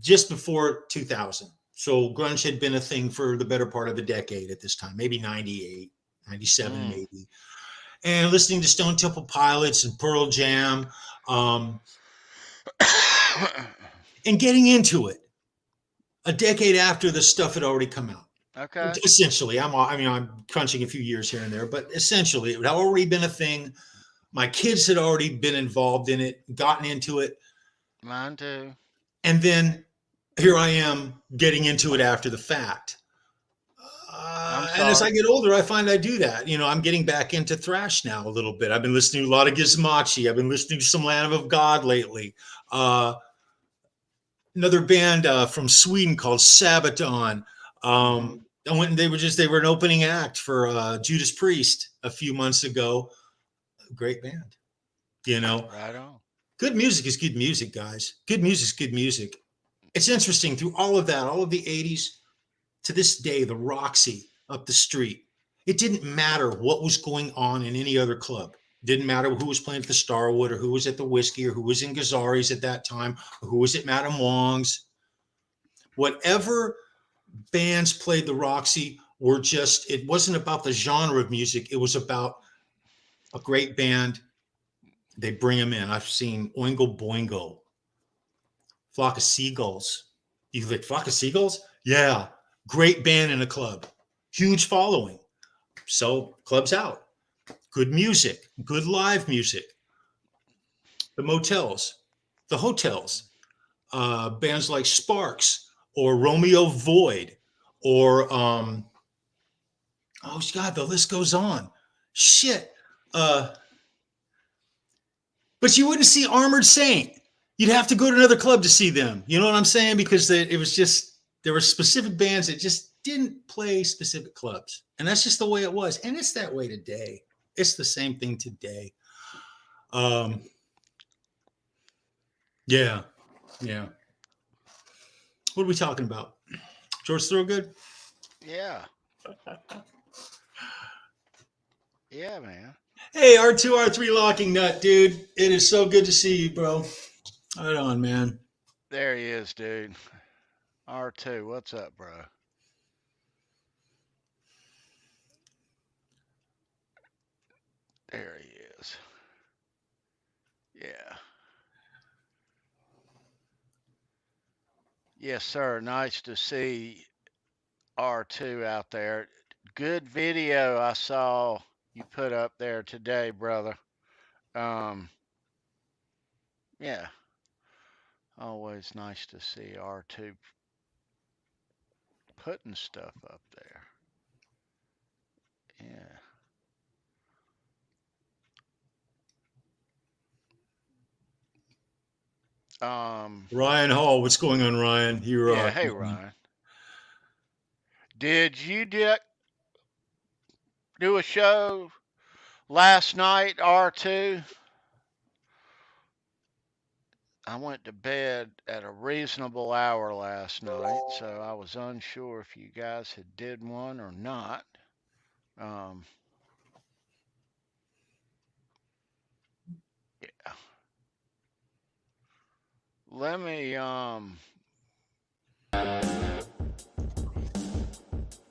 just before 2000. So grunge had been a thing for the better part of a decade at this time, maybe 98, 97, Mm. maybe. And listening to Stone Temple Pilots and Pearl Jam, um, and getting into it a decade after the stuff had already come out. Okay. Essentially, I'm crunching a few years here and there, but essentially, it had already been a thing. My kids had already been involved in it, gotten into it, Mine too. and then here I am getting into it after the fact. I'm And as I sorry. get older, I find I do that. I'm getting back into thrash now a little bit. I've been listening to a lot of Gizmachi. I've been listening to some Lamb of God lately. Another band from Sweden called Sabaton. Hmm. I went and they were an opening act for Judas Priest a few months ago. Great band. Right on. Good music is good music, guys. Good music is good music. It's interesting through all of that, all of the 80s to this day, the Roxy up the street. It didn't matter what was going on in any other club. It didn't matter who was playing at the Starwood or who was at the Whiskey or who was in Gazzari's at that time or who was at Madame Wong's. Whatever bands played the Roxy it wasn't about the genre of music. It was about a great band. They bring them in. I've seen Oingo Boingo, Flock of Seagulls. You like Flock of Seagulls? Yeah. Great band in a club. Huge following. So clubs out. Good music. Good live music. The motels. The hotels. Bands like Sparks or Romeo Void or oh God, the list goes on. Shit. But you wouldn't see Armored Saint. You'd have to go to another club to see them. You know what I'm saying? Because it was just, there were specific bands that just didn't play specific clubs. And that's just the way it was. And it's that way today. It's the same thing today. Yeah. Yeah. What are we talking about? George Thorogood? Yeah. Yeah, man. Hey, R2, R3 Locking Nut, dude. It is so good to see you, bro. Right on, man. There he is, dude. R2, what's up, bro? There he is. Yeah. Yes, sir. Nice to see R2 out there. Good video I saw you put up there today, brother. Um, yeah. Always nice to see R2 putting stuff up there. Yeah. Um, Ryan Hall, what's going on, Ryan? You yeah, rock, hey man. Ryan. Did you do a show last night, R2? I went to bed at a reasonable hour last night, so I was unsure if you guys had did one or not. Um, yeah. Let me I'm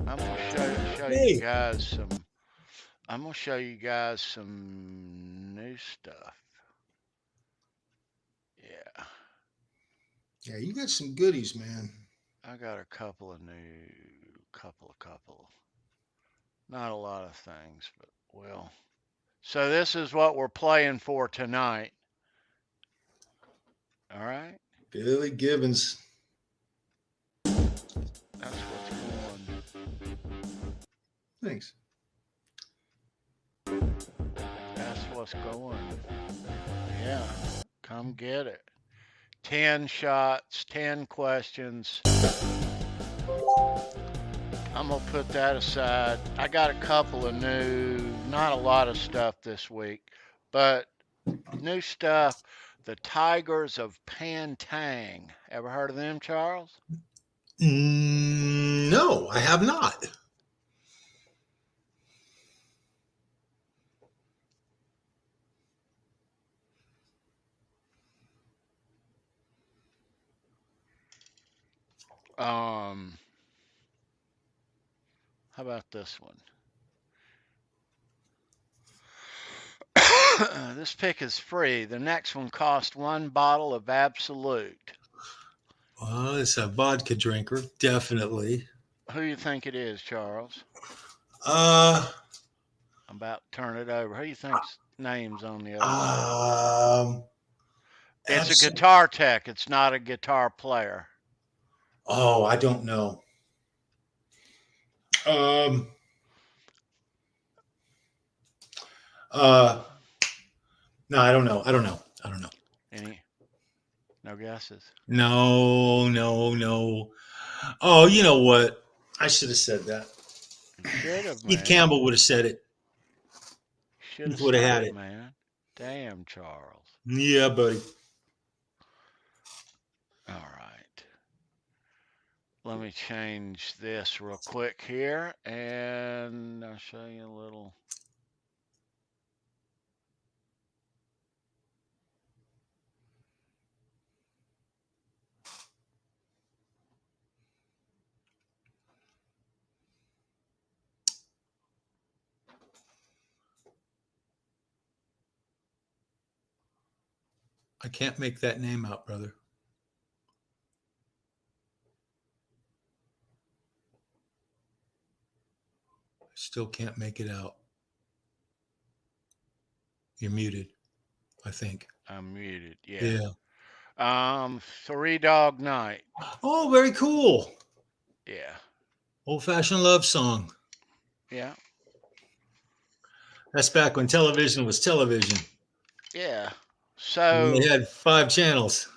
gonna show you Hey. guys some I'm gonna show you guys some new stuff. Yeah. Yeah, you got some goodies, man. I got a couple of couple. Not a lot of things, but well. So this is what we're playing for tonight. All right? Billy Gibbons. That's what's going. Thanks. That's what's going. Yeah. Come get it. 10 shots, 10 questions. I'm going to put that aside. I got a couple of not a lot of stuff this week, but new stuff. The Tigers of Pantang. Ever heard of them, Charles? No, I have not. How about this one? This pick is free. The next one cost one bottle of Absolute. Well, it's a vodka drinker, definitely. Who you think it is, Charles? Uh, I'm about to turn it over. Who you think's name's on the other side? um, It's a absolutely. guitar tech. It's not a guitar player. Oh, I don't know. Um. Uh. No, I don't know. I don't know. I don't know. Any? No guesses. No, no, no. Oh, you know what? I should have said that. You should have, Keith man. Campbell would have said it. Should Keith have would have said had it, it. man. Damn, Charles. Yeah, buddy. All right. Let me change this real quick here, and I'll show you a little. I can't make that name out, brother. I still can't make it out. You're muted, I think. I'm muted. Yeah. Yeah. Three Dog Night. Oh, very cool. Yeah. Old fashioned love song. Yeah. That's back when television was television. Yeah. And So they had 5 channels.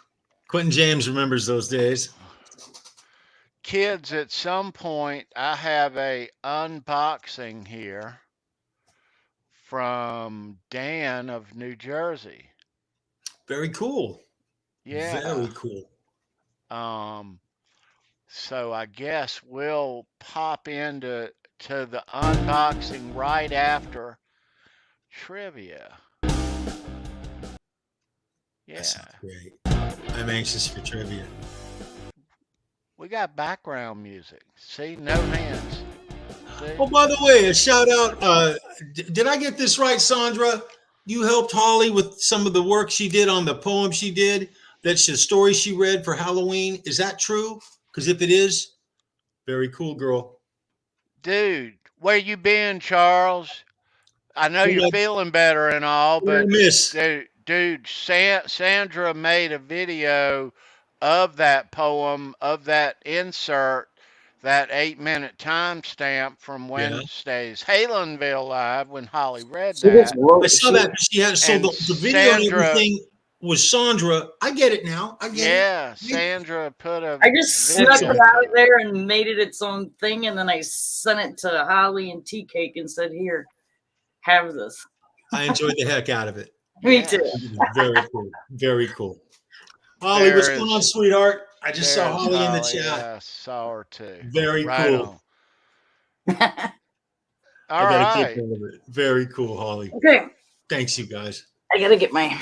Quentin James remembers those days. kids, at some point, I have a unboxing here from Dan of New Jersey. Very cool. Yeah. Very cool. Um, so I guess we'll pop into the unboxing right after trivia. That Yeah. sounds great. I'm anxious for trivia. We got background music. See, no hands. See? Oh, by the way, a shout out. Did I get this right, Sandra? You helped Holly with some of the work she did on the poem she did. That's the story she read for Halloween. Is that true? Because if it is, very cool, girl. Dude, where you been, Charles? I know What you're did feeling better and all, I but miss? dude, Sandra made a video of that poem, of that insert, that 8-minute timestamp from Yeah, Wednesday's HALENVILLE Live when Holly read She just that. I wrote. saw She that. She had so And the video and Sandra, everything was Sandra. I get it now. I get it. yeah, Sandra put a I just snuck it video Excellent. to out it. there and made it its own thing, and then I sent it to Holly and Tea Cake and said, "Here, have this." I enjoyed the heck out of it. Me too. Yes, It was very cool. Very cool. Holly, what's there going on, is, sweetheart? I just saw there's Holly in the Holly. chat. Yeah, I saw her too. Very Right cool. on. Okay, I All got a kick right. out of it. Very cool, Holly. Thanks, you guys. I gotta get my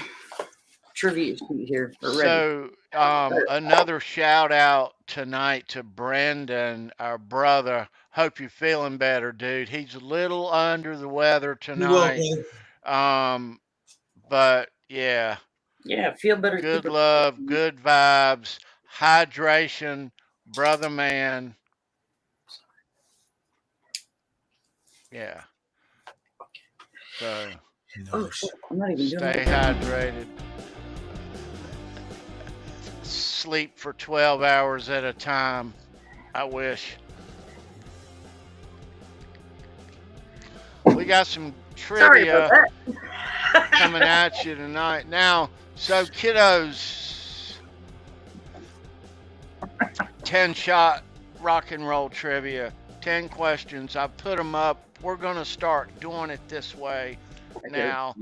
trivia sheet here. We're ready. So, another shout out tonight to Brendan, our brother. Hope you're feeling better, dude. He's a little under the weather You will, tonight. buddy. But yeah, Yeah, feel better. good Super. love, good vibes, hydration, brother man. Yeah. So, Oh Nice. shit! I'm not even doing stay it. hydrated. Sleep for 12 hours at a time. I wish. We got some Sorry about trivia that. coming at you tonight. Now, so kiddos, 10 shot rock and roll trivia, 10 questions. I put them up. We're going to start doing it this way now.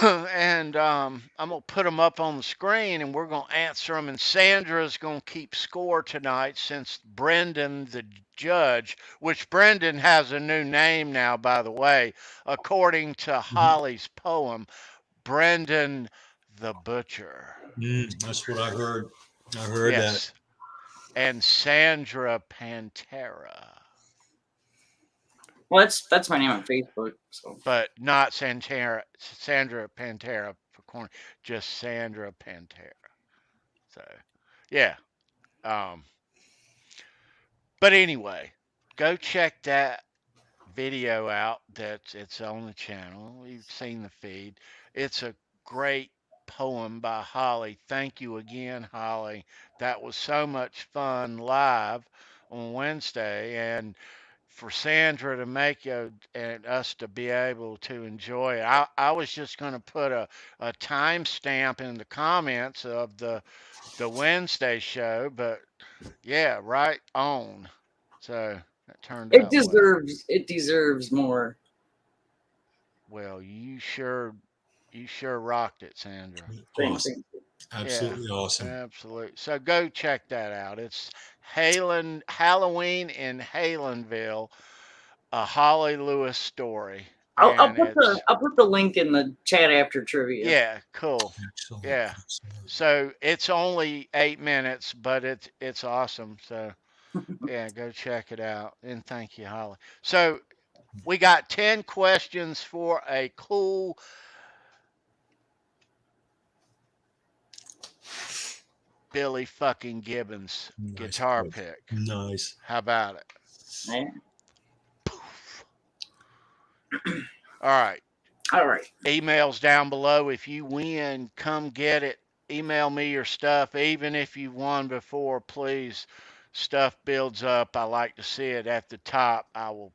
And I'm going to put them up on the screen and we're going to answer them. And Sandra's going to keep score tonight since Brendan, the judge, which Brendan has a new name now, by the way, according to Holly's poem, Brendan the Butcher. That's what I heard. I heard Yes. And Sandra Pantera. Well, that's my name on Facebook. So But not Sandra Pantera for corn, just Sandra Pantera. So, yeah. But anyway, go check that video out. It's on the channel. You've seen the feed. It's a great poem by Holly. Thank you again, Holly. That was so much fun live on Wednesday, and for Sandra to make you and us to be able to enjoy it. I was just going to put a timestamp in the comments of the Wednesday show, but yeah, right on. So that turned It out well. deserves more. Well, you sure rocked it, Sandra. Awesome. Absolutely awesome. Absolutely. So go check that out. It's Halloween in Halenville, a Holly Lewis story. I'll And put it's the link in the chat after trivia. yeah, cool. Excellent. Yeah. Excellent. So it's only 8 minutes, but it's awesome. So yeah, go check it out. And thank you, Holly. So we got 10 questions for a cool Billy fucking Gibbons guitar pick. Nice. How about it? Yeah. All right. All right. Emails down below. If you win, come get it. Email me your stuff. Even if you've won before, please. Stuff builds up. I like to see it at the top. I will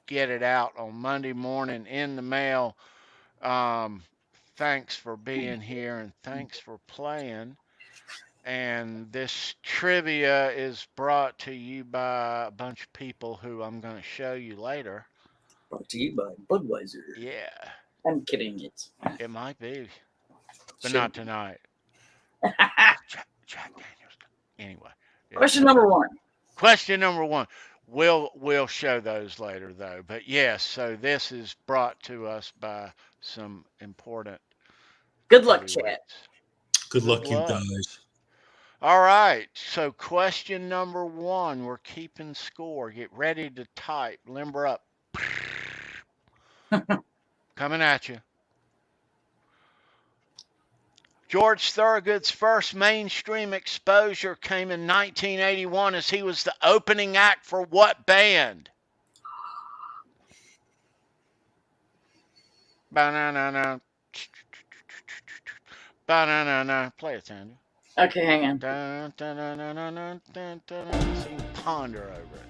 get it out on Monday morning in the mail. Thanks for being here and thanks for playing. And this trivia is brought to you by a bunch of people who I'm going to show you later. Brought to you by Budweiser. Yeah, I'm kidding. it might be, but Should not be. tonight. Jack Daniels. Anyway. Yeah. Question number 1. Question number 1. We'll show those later though. But yes, so this is brought to us by some important. Good luck, chat. Good luck, you guys. All right. So question number 1. We're keeping score. Get ready to type. Limber up. Coming at you. George Thorogood's first mainstream exposure came in 1981 as he was the opening act for what band? Ba-na-na-na. Ba-na-na-na. Play it, Sandra. Okay, hang on. Dun, dun, dun, dun, dun, dun, dun, dun, dun. So you can ponder over it.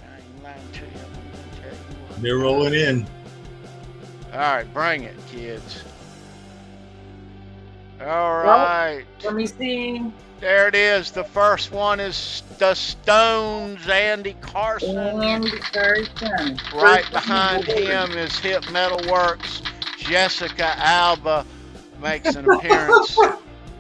I ain't lying to you. I'm gonna tell you what. They're rolling in. All right, bring it, kids. All right. Let me see. There it is. The first one is the Stones, Andy Carson. Andy Carson. Right behind him is Hip Metal Works. Jessica Alba makes an appearance.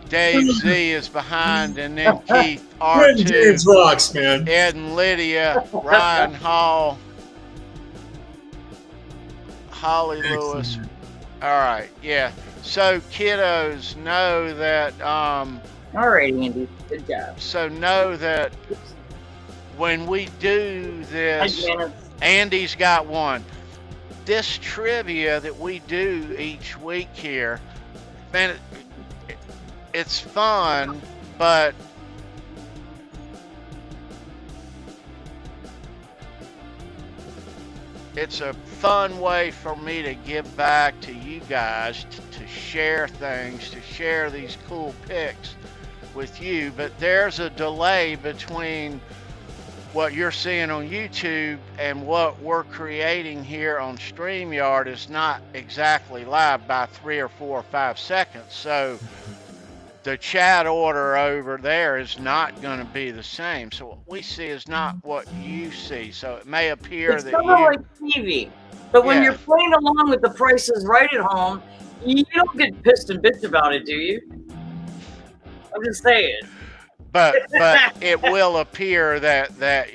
Dave Z is behind, and then Keith R2. James rocks, man. Ed and Lydia, Ryan Hall, Holly Lewis. All right, yeah. So kiddos, know that. All right, Andy. Good job. So know that when we do this, Andy's got one. This trivia that we do each week here, man, it's fun, but it's a fun way for me to give back to you guys, to share things, to share these cool picks with you. But there's a delay between what you're seeing on YouTube and what we're creating here on StreamYard is not exactly live by 3 or 4 or 5 seconds. So the chat order over there is not going to be the same. So what we see is not what you see. So it may appear it's that kind you... of like TV. But when you're playing along with the prices right at home, you don't get pissed and bitch about it, do you? I'm just saying. But it will appear that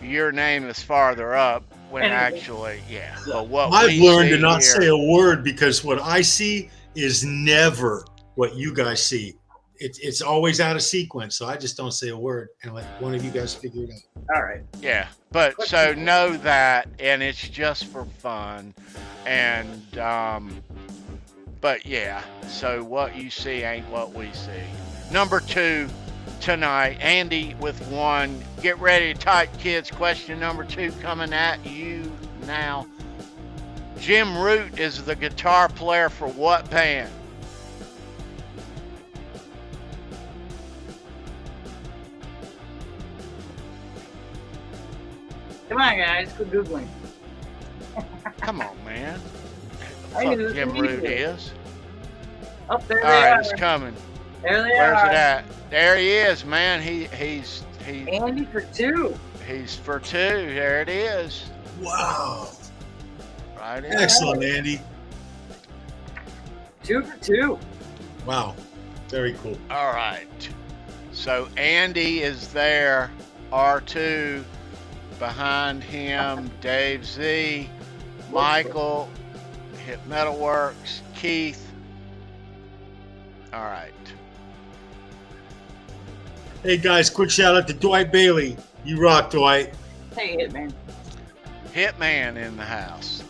your name is farther up when actually, yeah. But what I've learned to not here, say a word because what I see is never what you guys see. It's always out of sequence, so I just don't say a word and let one of you guys figure it out. All right. Yeah, but so know that, and it's just for fun, and but yeah. So what you see ain't what we see. Number 2 tonight, Andy with 1. Get ready to type, kids. Question number 2 coming at you now. Jim Root is the guitar player for what band? Come on, guys, quit googling. Come on, man. I Fuck knew this Jim was Root easy. is. Oh, there All they right, are. it's coming. There they Where's are. it at? There he is, man. He's Andy for 2. He's for 2. There it is. Wow. Right in. Excellent, Andy. 2 for 2. Wow. Very cool. All right. So Andy is there. R2 behind him. Dave Z. Michael. Hit Metalworks. Keith. All right. Hey, guys, quick shout out to Dwight Bailey. You rock, Dwight. Hey, Hitman. Hitman in the house.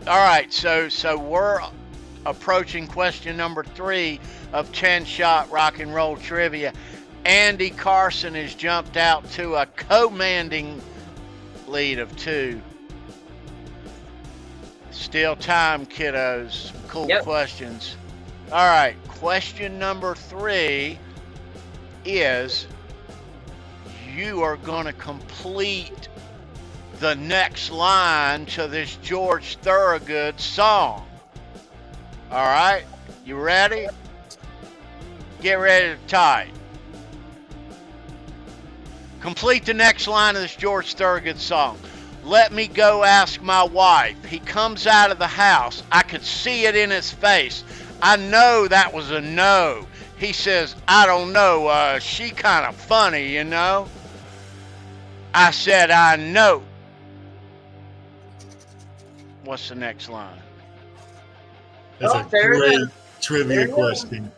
All right, so we're approaching question number 3 of 10-shot rock and roll trivia. Andy Carson has jumped out to a commanding lead of 2. Still time, kiddos. Cool questions. All right, question number 3 is you are going to complete the next line to this George Thorogood song. All right, you ready? Get ready to type. Complete the next line of this George Thorogood song. Let me go ask my wife. He comes out of the house. I could see it in his face. I know that was a no. He says, I don't know, she kind of funny, you know. I said, I know. What's the next line? That's Oh, a there it great is. trivia There it is. question.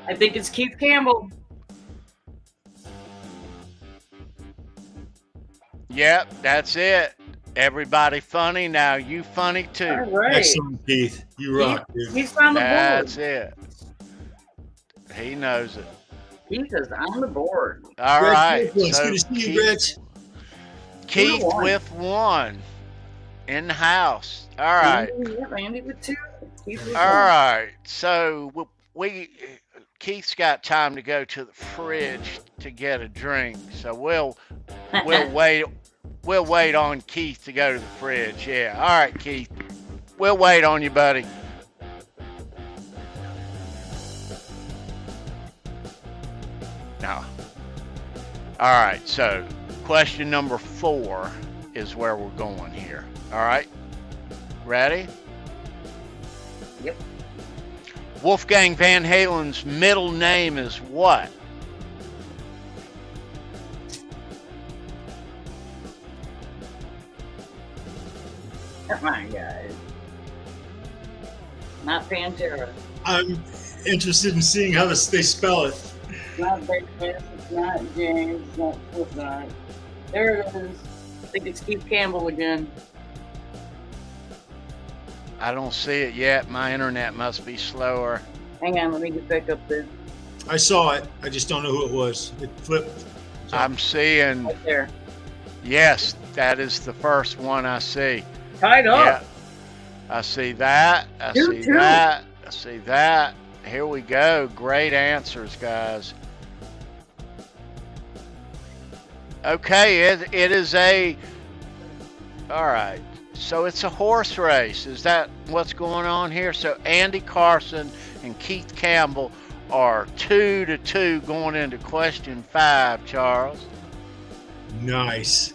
I think it's Keith Campbell. Yep, that's it. Everybody funny. Now you funny All too. right. Excellent, Keith. You rock, dude. He's on the That's board. it. He knows it. Keith is on the board. All right. It's So good to see you, Rich. Keith 2-1. with 1 in the house. All right. Andy with 2. Keith with All 1. right. So Keith's got time to go to the fridge to get a drink. So we'll wait. We'll wait on Keith to go to the fridge. Yeah. All right, Keith. We'll wait on you, buddy. Now. All right. So question number 4 is where we're going here. All right. Ready? Yep. Wolfgang Van Halen's middle name is what? Come on, guys. Not Pantera. I'm interested in seeing how they spell it. It's not Bakerface. It's not James. It's not Slipknot. There it is. I think it's Keith Campbell again. I don't see it yet. My internet must be slower. Hang on, let me get back up there. I saw it. I just don't know who it was. It flipped. So, I'm seeing, Right there. yes, that is the first one I see. Tied up. Yeah. I see that. I see 2-2. that. I see that. Here we go. Great answers, guys. Okay, it is a, all right. So it's a horse race. Is that what's going on here? So Andy Carson and Keith Campbell are 2-2 going into question 5, Charles. nice.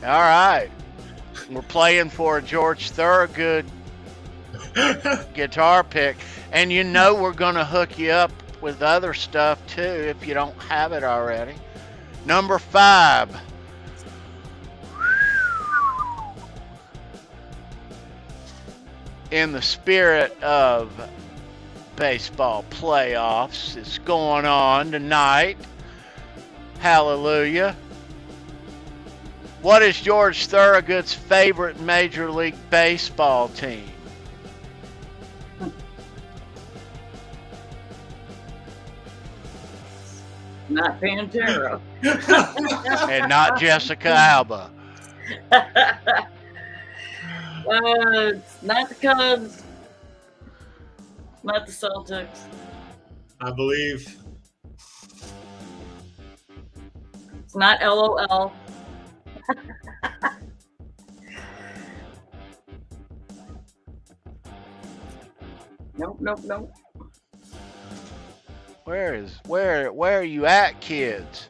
All right. We're playing for a George Thorogood guitar pick. And you know we're going to hook you up with other stuff too if you don't have it already. Number 5. In the spirit of baseball playoffs, it's going on tonight. Hallelujah. What is George Thorogood's favorite Major League Baseball team? Not Pantera. And not Jessica Alba. It's not the Cubs. Not the Celtics. I believe. It's not LOL. Nope. Where are you at, kids?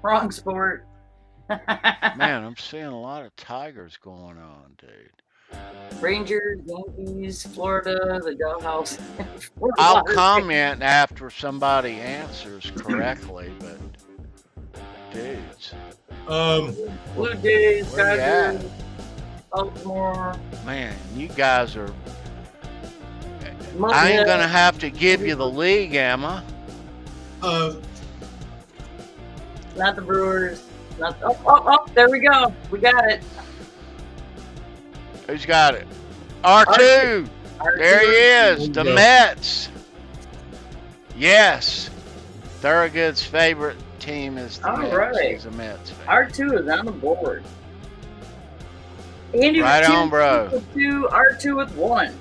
Wrong sport. Man, I'm seeing a lot of Tigers going on, dude. Rangers, Yankees, Florida, the Dollhouse. I'll comment after somebody answers correctly, but dudes. Blue Jays, Where you at? Dodgers, Baltimore. Man, you guys are. I ain't gonna have to give you the league, am I? Not the Brewers. Not oh, there we go. We got it. Who's got it? R2. There he is. The Mets. Yes. Thorogood's favorite team is the Mets. Right. He's a Mets fan. R2 is on the board. Andy Right with 2, on, bro. with 2, R2 with 1.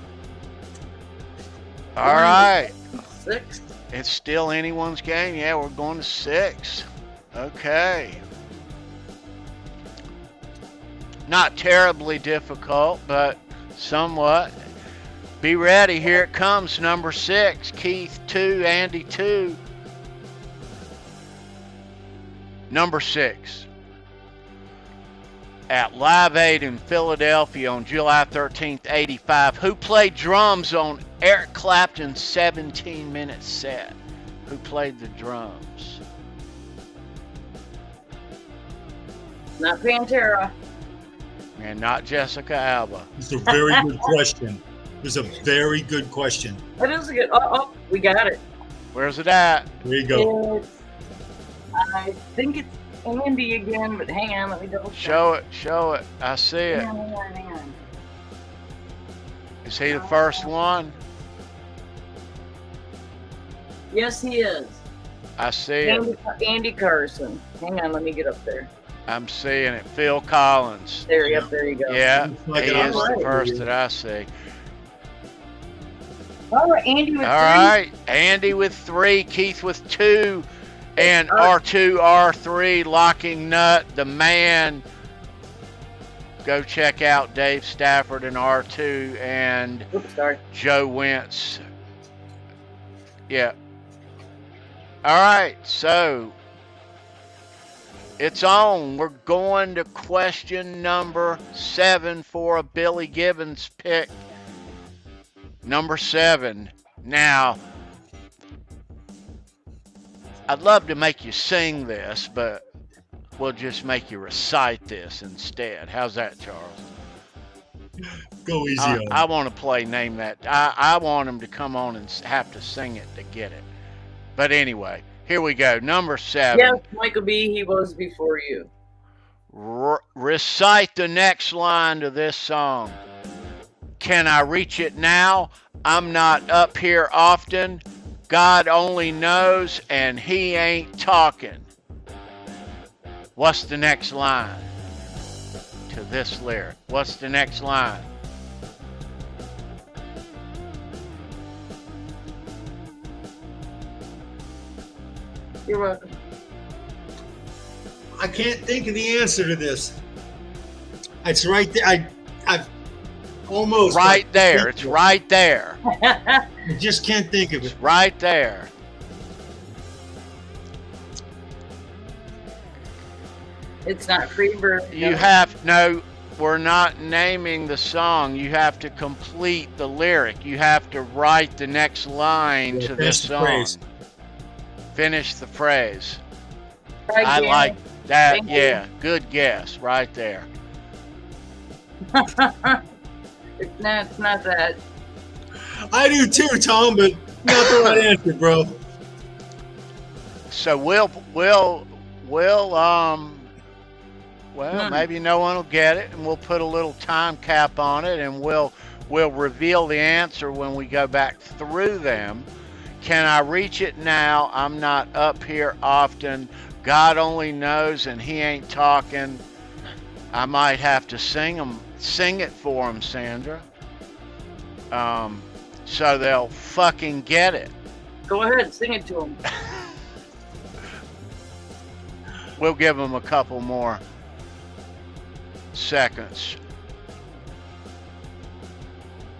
All right. 6. It's still anyone's game. Yeah, we're going to 6. Okay. Not terribly difficult, but somewhat. Be ready. Here it comes. Number 6. Keith 2, Andy 2. Number 6. At Live Aid in Philadelphia on July 13th, 85. Who played drums on Eric Clapton's 17-minute set? Who played the drums? Not Pantera. And not Jessica Alba. It's a very good question. It's a very good question. That is a good. Oh, we got it. Where's it at? There you go. I think it's Andy again, but hang on, let me double check. Show it. I see it. Hang on. Is he the first one? Yes, he is. I see it. Andy Carson. Hang on, let me get up there. I'm seeing it. Phil Collins. There you go. Yeah, Like he it is the already. first that I see. All right, Andy with 3. All right, Andy with 3, Keith with 2, and R2, R3, Locking Nut, the man. Go check out Dave Stafford and R2 and Joe Wentz. Yeah. All right, so it's on. We're going to question number 7 for a Billy Gibbons pick. Number 7. Now, I'd love to make you sing this, but we'll just make you recite this instead. How's that, Charles? Go easy on. I want to play Name That. I want them to come on and have to sing it to get it. But anyway, here we go. Number 7. Yes, Michael B., he was before you. Recite the next line to this song. Can I reach it now? I'm not up here often. God only knows, and he ain't talking. What's the next line to this lyric? What's the next line? You're welcome. I can't think of the answer to this. It's right there. I've almost Right there. It's right there. I just can't think of It's it. right there. It's not Freebird. You have no. We're not naming the song. You have to complete the lyric. You have to write the next line to this song. Phrase. Finish the phrase. Try I again. like that. Thank you. Yeah, good guess right there. It's not that. I do too, Tom, but not the right answer, bro. So well, maybe no one will get it, and we'll put a little time cap on it, and we'll reveal the answer when we go back through them. Can I reach it now? I'm not up here often. God only knows, and he ain't talking. I might have to sing it for him, Sandra. so they'll fucking get it. Go ahead, sing it to them. We'll give them a couple more seconds.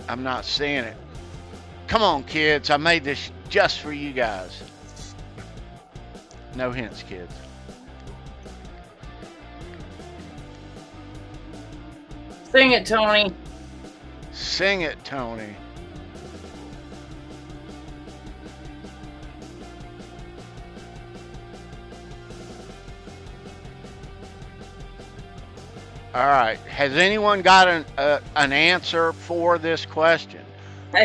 I'm not seeing it. Come on, kids. I made this just for you guys. No hints, kids. Sing it, Tony. Sing it, Tony. All right. Has anyone got an answer for this question?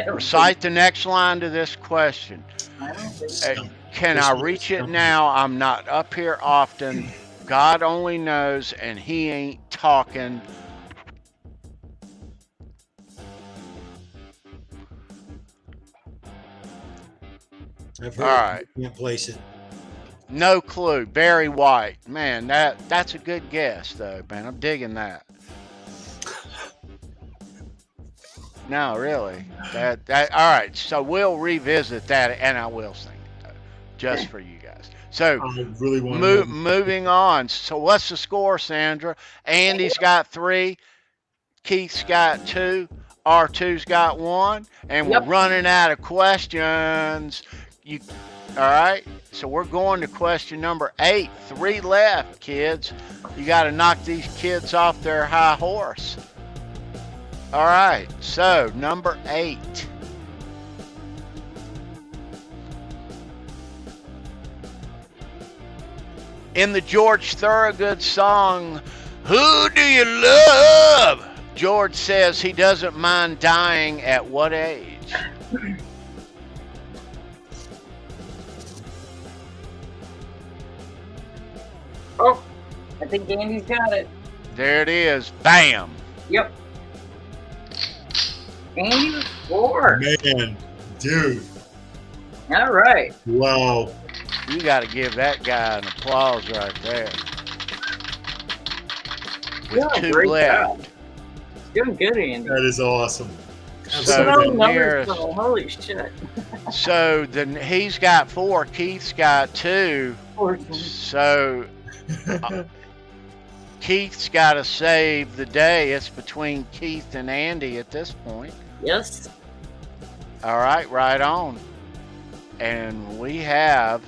Recite the next line to this question. I don't think so. Can I reach it now? I'm not up here often. God only knows, and he ain't talking. I've heard All it. right. Can't place it. No clue. Barry White. Man, that's a good guess, though, man. I'm digging that. No, really. That all right. So we'll revisit that, and I will sing it, though, just for you guys. So I really want to know. moving on. So what's the score, Sandra? Andy's got 3. Keith's got 2. R2's got 1. And we're running out of questions. All right? So we're going to question number 8. 3 left, kids. You got to knock these kids off their high horse. All right. So number 8. In the George Thorogood song, "Who Do You Love?" George says he doesn't mind dying at what age? Oh, I think Andy's got it. There it is. Bam. Yep. Andy was 4. Man, dude. All right. Wow. You got to give that guy an applause right there. With Yeah, 2 great left. job. Doing good, Andy. That is awesome. So No the numbers, nearest, though. Holy shit. so he's got 4. Keith's got 2. So Keith's got to save the day. It's between Keith and Andy at this point. Yes. All right, right on. And we have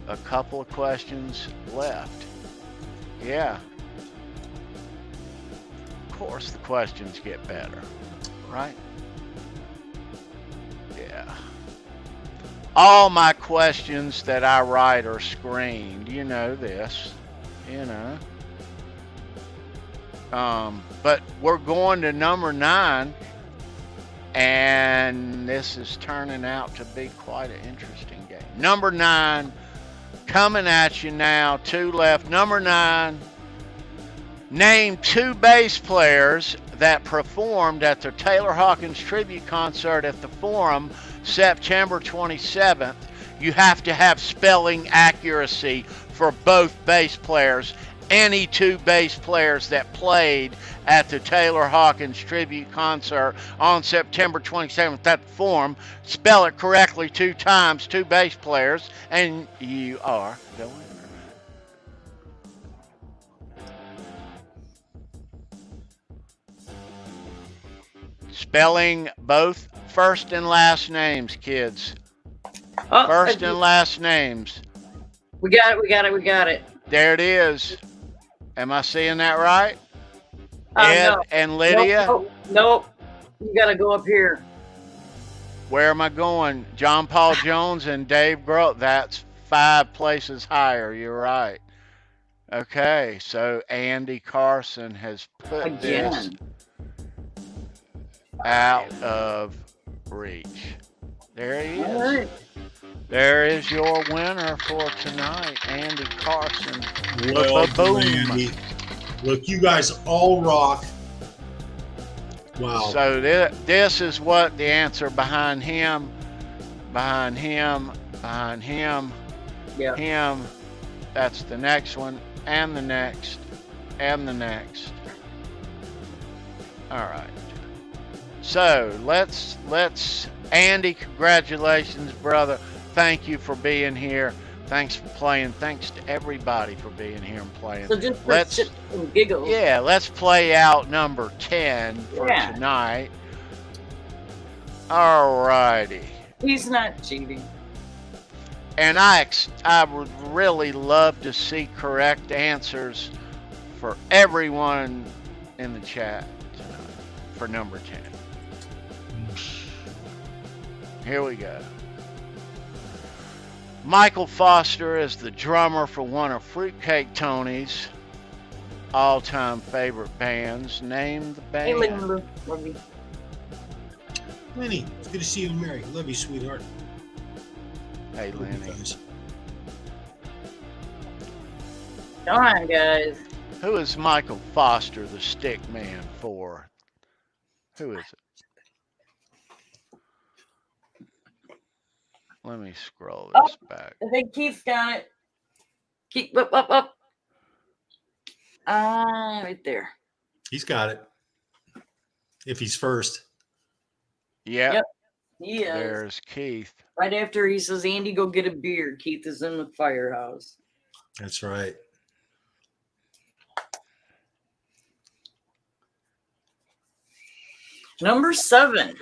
a couple of questions left. Yeah. Of course, the questions get better, right? Yeah. All my questions that I write are screened. You know this. You know. But we're going to number 9, and this is turning out to be quite an interesting game. Number 9, coming at you now. 2 left. Number 9. Name 2 bass players that performed at the Taylor Hawkins tribute concert at the Forum September 27th. You have to have spelling accuracy for both bass players. Any 2 bass players that played at the Taylor Hawkins tribute concert on September 27th at the Forum. Spell it correctly 2 times, 2 bass players, and you are the winner. Spelling both first and last names, kids. Oh, First and last names. We got it. There it is. Am I seeing that right? Ed No. and Lydia? Nope. You got to go up here. Where am I going? John Paul Jones and Dave Grohl. That's 5 places higher. You're right. Okay, so Andy Carson has put this Again. out of reach. There he All is. right. There is your winner for tonight, Andy Carson. Well, Boom. Andy. Look, you guys all rock. Wow. So this is what the answer behind him, behind him, behind him, Yeah. him. That's the next one, and the next, and the next. All right. So let's Andy, congratulations, brother. Thank you for being here. Thanks for playing. Thanks to everybody for being here and playing. So just for Let's shits and giggles. yeah, let's play out number 10 for Yeah. tonight. All righty. He's not cheating. And I would really love to see correct answers for everyone in the chat tonight for number 10. Here we go. Michael Foster is the drummer for one of Fruitcake Tony's all-time favorite bands. Name the Hey, band. love you. Lenny, it's good to see you and Mary. Love you, sweetheart. Hey, Lenny. Come on, guys. Who is Michael Foster, the stick man, for? Who is it? Let me scroll this back. I think Keith's got it. Keith, up. Right there. He's got it. If he's first. Yep. He is. There's Keith. Right after he says, Andy, go get a beer. Keith is in the firehouse. That's right. Number 7.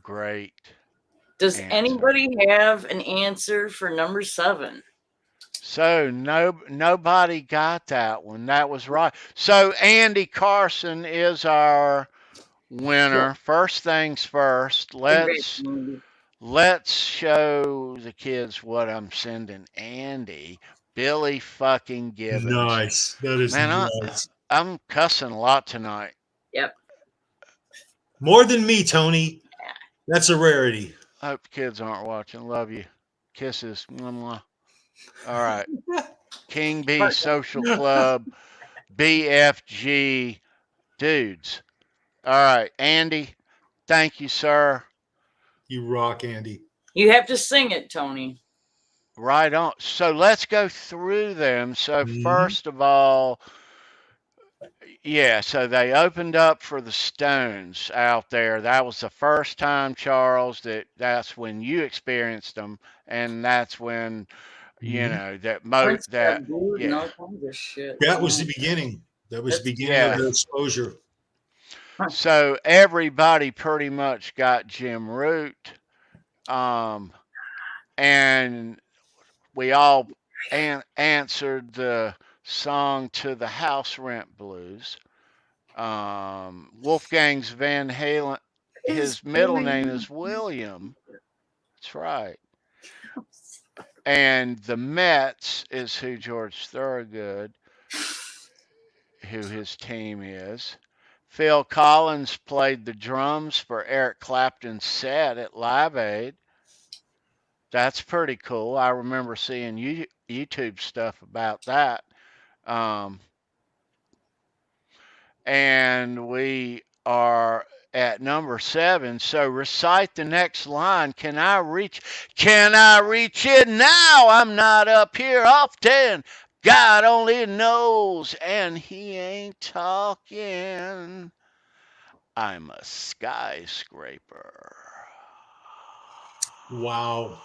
Great. Does answer. anybody have an answer for number 7? So nobody got that one. That was right. So Andy Carson is our winner. Yeah. First things first. Let's show the kids what I'm sending Andy. Billy fucking Gibbons. Nice. That is nice. I'm cussing a lot tonight. Yep. More than me, Tony. That's a rarity. I hope the kids aren't watching. Love you. Kisses. Mwah. All right. King B Social Club, BFG dudes. All right, Andy. Thank you, sir. You rock, Andy. You have to sing it, Tony. Right on. So let's go through them. So first of all, yeah, so they opened up for the Stones out there. That was the first time, Charles, that's when you experienced them, and that's when you know that and all kinds of shit. That was the beginning. That was the beginning of their exposure. So everybody pretty much got Jim Root, and we all answered the song to the House Rent Blues. Wolfgang's Van Halen, his middle name is William. That's right. And the Mets is who George Thorogood, who his team is. Phil Collins played the drums for Eric Clapton's set at Live Aid. That's pretty cool. I remember seeing YouTube stuff about that. And we are at number 7. So recite the next line. Can I reach it now? I'm not up here often. God only knows, and he ain't talking. I'm a skyscraper. Wow.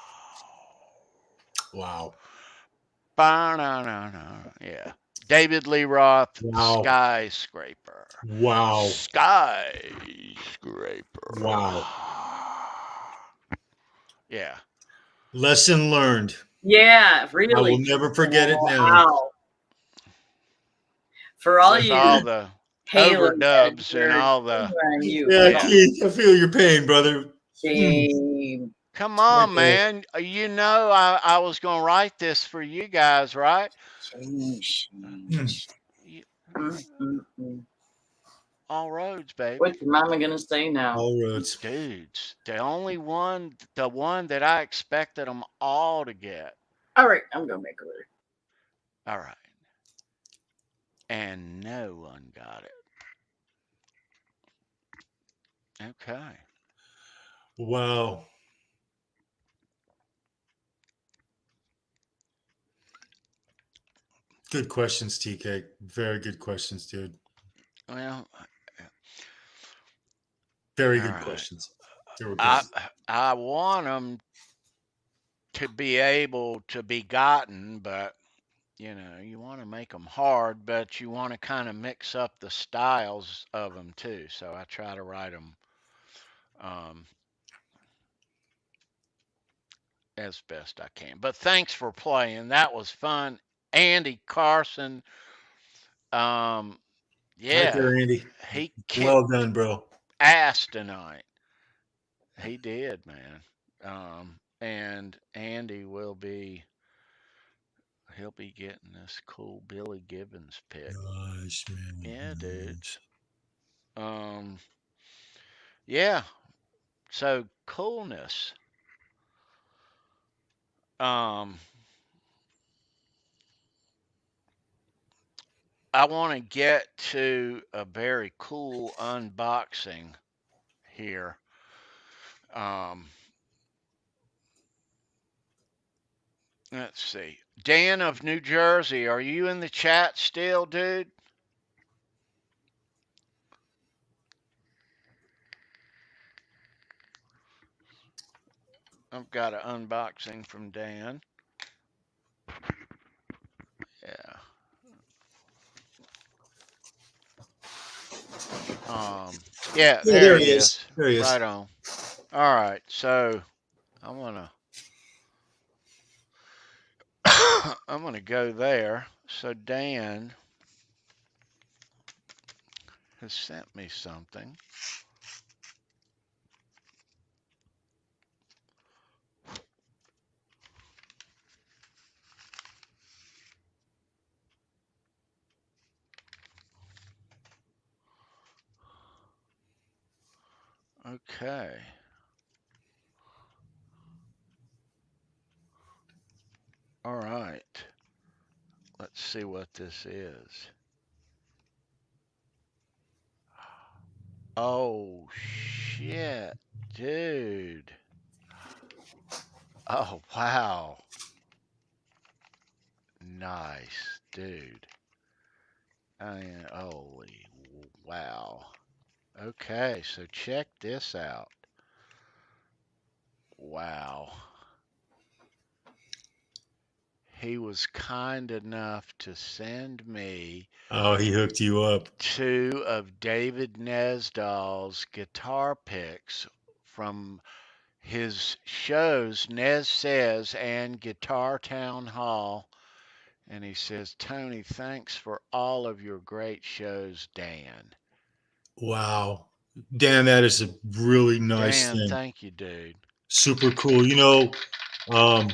Yeah. David Lee Roth, wow. Skyscraper. Wow. Skyscraper. Wow. Yeah. Lesson learned. Yeah, really. I will never forget it now. Wow. For all with you all the Halen overdubs and all the yeah, Keith, I feel your pain, brother. Shame. Come on, man. You know I was gonna write this for you guys, right? All roads, baby. What's your mama gonna say now? All roads. Dudes, the one that I expected them all to get. All right, I'm gonna make a list. All right. And no one got it. Okay. Wow. Good questions, TK. Very good questions, dude. Well, Very All good right. questions. They were good. I want them to be able to be gotten, but you want to make them hard, but you want to kind of mix up the styles of them too. So I try to write them um, as best I can. But thanks for playing. That was fun. Andy Carson, um, Right yeah, there, Andy. he kicked Well done, bro. ass tonight. He did, man. And Andy he'll be getting this cool Billy Gibbons pick. Nice, man. Yeah, dude. Nice. Um, yeah. So coolness. Um, I want to get to a very cool unboxing here. Um, let's see. Dan of New Jersey, are you in the chat still, dude? I've got an unboxing from Dan. Yeah. Yeah, Yeah, there there he he is. is. There he is. Right on. All right. So I'm gonna I'm gonna go there. So Dan has sent me something. Okay. All right. Let's see what this is. Oh shit, dude. Oh wow. Nice, dude. I mean, holy wow. Okay, so check this out. Wow. He was kind enough to send me Oh, he hooked you up. two of David Nesdall's guitar picks from his shows, Nez Says and Guitar Town Hall. And he says, Tony, thanks for all of your great shows, Dan. Wow. Dan, that is a really nice Dan, thing. thank you, dude. Super cool. Um,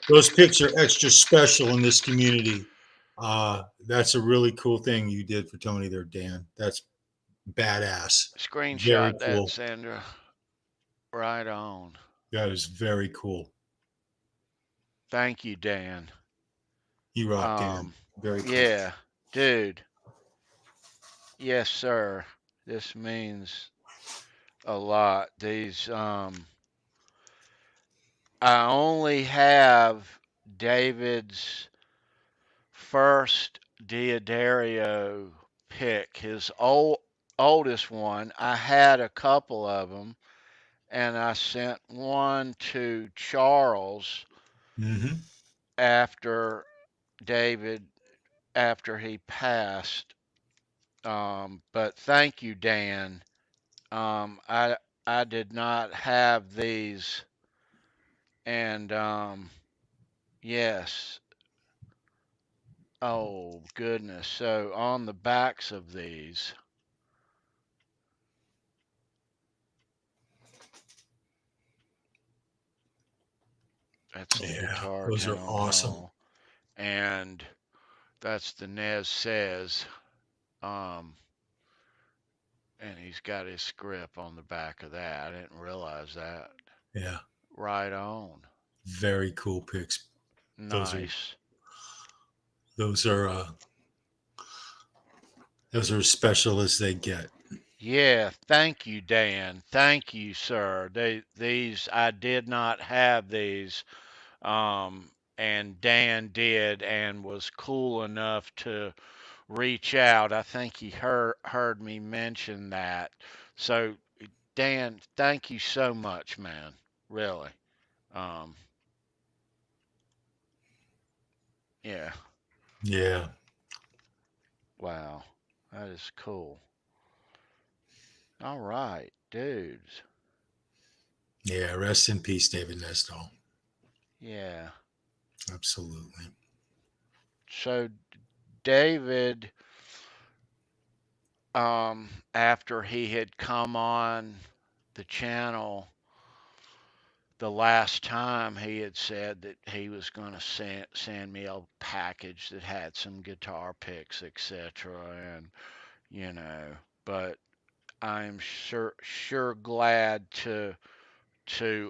those pics are extra special in this community. That's a really cool thing you did for Tony there, Dan. That's badass. Very Screenshot that, cool. Sandra. Right on. That is very cool. Thank you, Dan. You rock, Dan. Um, Very cool. yeah, dude. Yes, sir. This means a lot. I only have David's first Diodario pick, his oldest one. I had a couple of them, and I sent one to Charles Mm-hmm. after David after he passed. But thank you, Dan. I did not have these, and yes. Oh goodness. So on the backs of these, that's the Yeah, Guitar those are Town awesome. Hall, and that's the Nez Says. Um, and he's got his script on the back of that. I didn't realize that. Yeah, Right on. very cool pics. Those are Nice. those are uh, those are as special as they get. Yeah, thank you, Dan. Thank you, sir. These I did not have these, and Dan did, and was cool enough to reach out. I think he heard me mention that. So Dan, thank you so much, man. Really. Um, yeah. Yeah. Wow. That is cool. All right, dudes. Yeah. Rest in peace, David Nestor. Yeah. Absolutely. So David, after he had come on the channel the last time, he had said that he was going to send me a package that had some guitar picks, etc. And you know, but I'm sure glad to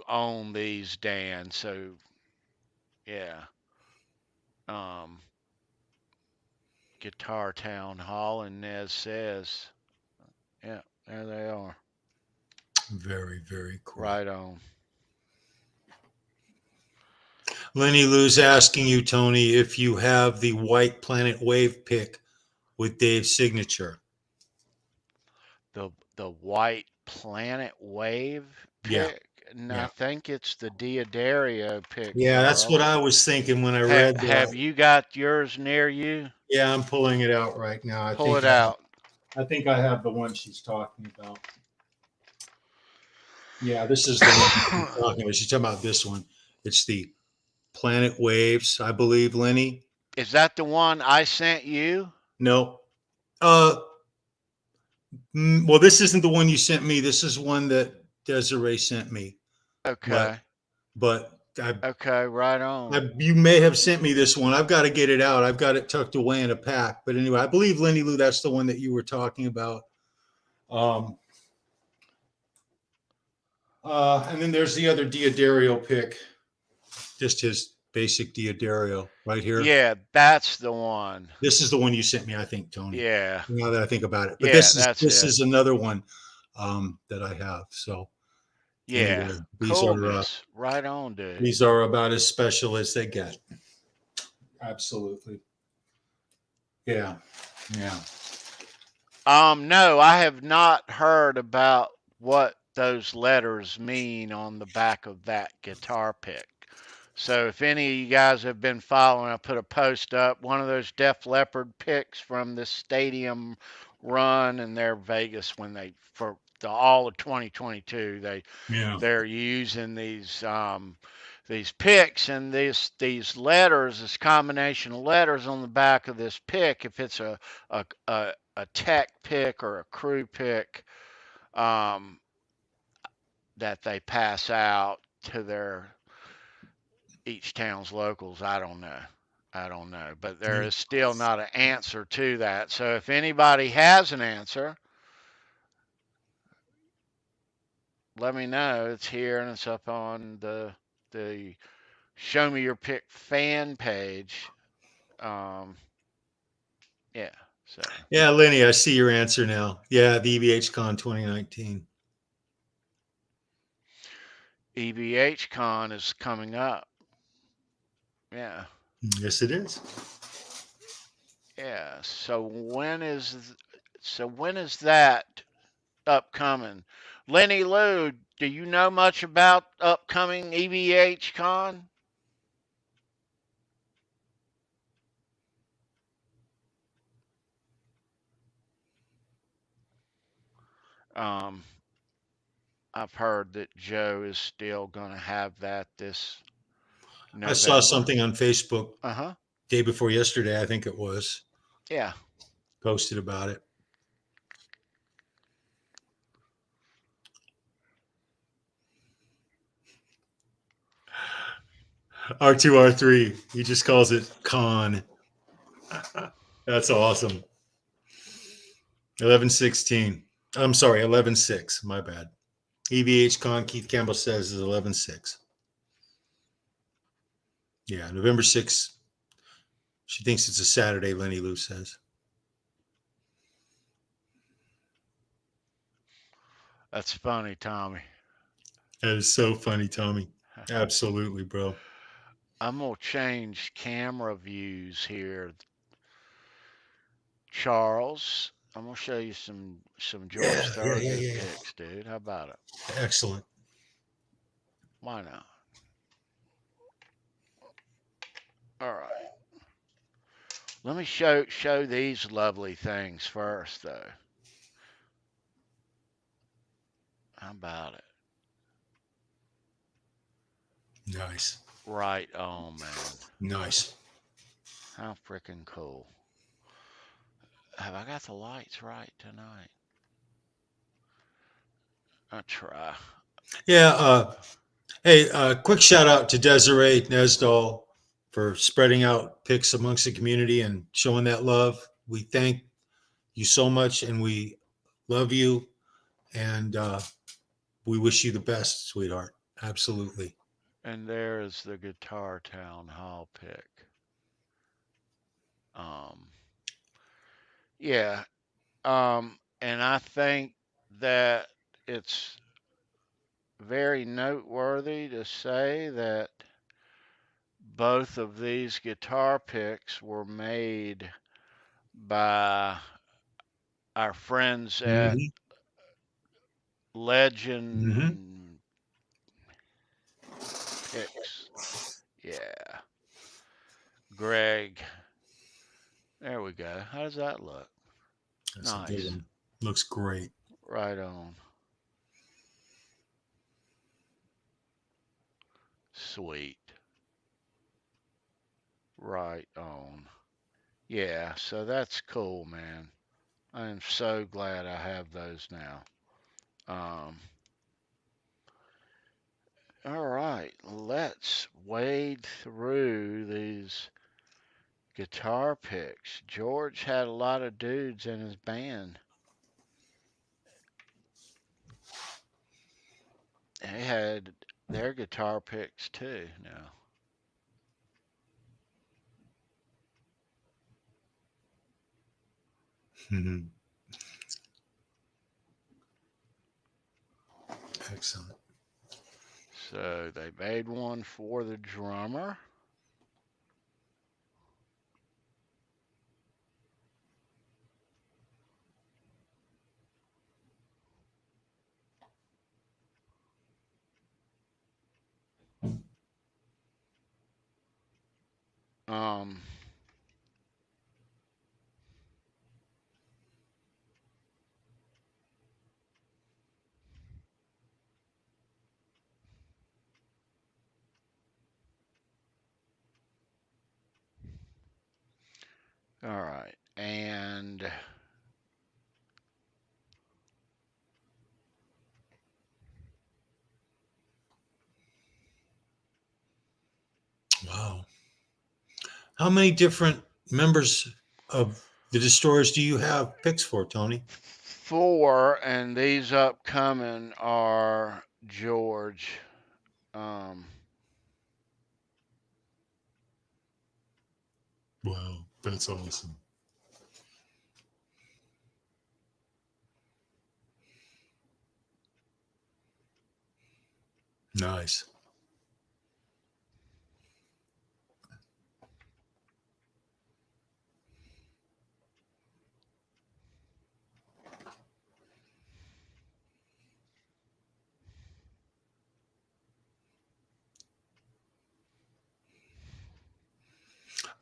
own these, Dan. So yeah, um, Guitar Town Hall, and Nez says, yeah, there they are. Very, very cool. Right on. Lenny Lou's asking you, Tony, if you have the White Planet Wave pick with Dave's signature. The White Planet Wave Yeah. pick, and I Yeah. think it's the Diodario pick, Yeah, that's what Charles. I was thinking when I read Have that. you got yours near you? Yeah, I'm pulling it out right now. Pull it out. I think I have the one she's talking about. Yeah, this is the one she's talking about. She's talking about this one. It's the Planet Waves, I believe, Lenny. Is that the one I sent you? No. Well, this isn't the one you sent me. This is one that Desiree sent me. Okay. But Okay, right on. you may have sent me this one. I've got to get it out. I've got it tucked away in a pack. But anyway, I believe Lenny Lou, that's the one that you were talking about. And then there's the other Diodario pick, just his basic Diodario right here. Yeah, that's the one. This is the one you sent me, I think, Tony. Yeah. Now that I think about it, but Yeah, that's this it. is another one that I have. So Yeah. anyway, Coolness. Right on, dude. these are about as special as they get. Absolutely. Yeah. Yeah. No, I have not heard about what those letters mean on the back of that guitar pick. So if any of you guys have been following, I put a post up, one of those Def Leppard picks from this stadium run, and they're Vegas when they for all of 2022 they're using these picks and these letters, this combination of letters on the back of this pick. If it's a tech pick or a crew pick, um, that they pass out to their each town's locals. I don't know, but there is still not an answer to that. So if anybody has an answer, let me know. It's here and it's up on the Show Me Your Pick fan page. Yeah. So Yeah, Lenny, I see your answer now. Yeah, the EVH Con 2019. EVH Con is coming up. Yeah. Yes, it is. Yeah. So when is that upcoming? Lenny Lou, do you know much about upcoming EVH Con? I've heard that Joe is still going to have that this November. I saw something on Facebook Uh-huh. day before yesterday, I think it was. Yeah. Posted about it. R2R3. He just calls it con. That's awesome. 11/16. I'm sorry, 11/6. My bad. EVH Con, Keith Campbell says, is 11/6. Yeah, November 6th. She thinks it's a Saturday, Lenny Lou says. That's funny, Tommy. That is so funny, Tommy. Absolutely, bro. I'm going to change camera views here. Charles, I'm gonna show you some George Yeah. Thorogood picks, dude. How about it? Excellent. Why not? All right. Let me show these lovely things first, though. How about it? Nice. Right on, man. Nice. How freaking cool. Have I got the lights right tonight? I try. Yeah. Hey, quick shout out to Desiree Nesdal for spreading out pics amongst the community and showing that love. We thank you so much, and we love you, and we wish you the best, sweetheart. Absolutely. And there's the Guitar Town Hall pick. Um, yeah. And I think that it's very noteworthy to say that both of these guitar picks were made by our friends at Mm-hmm. Mm-hmm. Legend Picks. Yeah. Greg. There we go. How does that look? That's a good Nice. one. Looks great. Right on. Sweet. Right on. Yeah, so that's cool, man. I am so glad I have those now. Um, all right, let's wade through these guitar picks. George had a lot of dudes in his band. They had their guitar picks too now. Mm-hmm. Excellent. So they made one for the drummer. Um, all right, and Wow. How many different members of the Destroyers do you have picks for, Tony? four, and these upcoming are George. Um, Wow, that's awesome. Nice.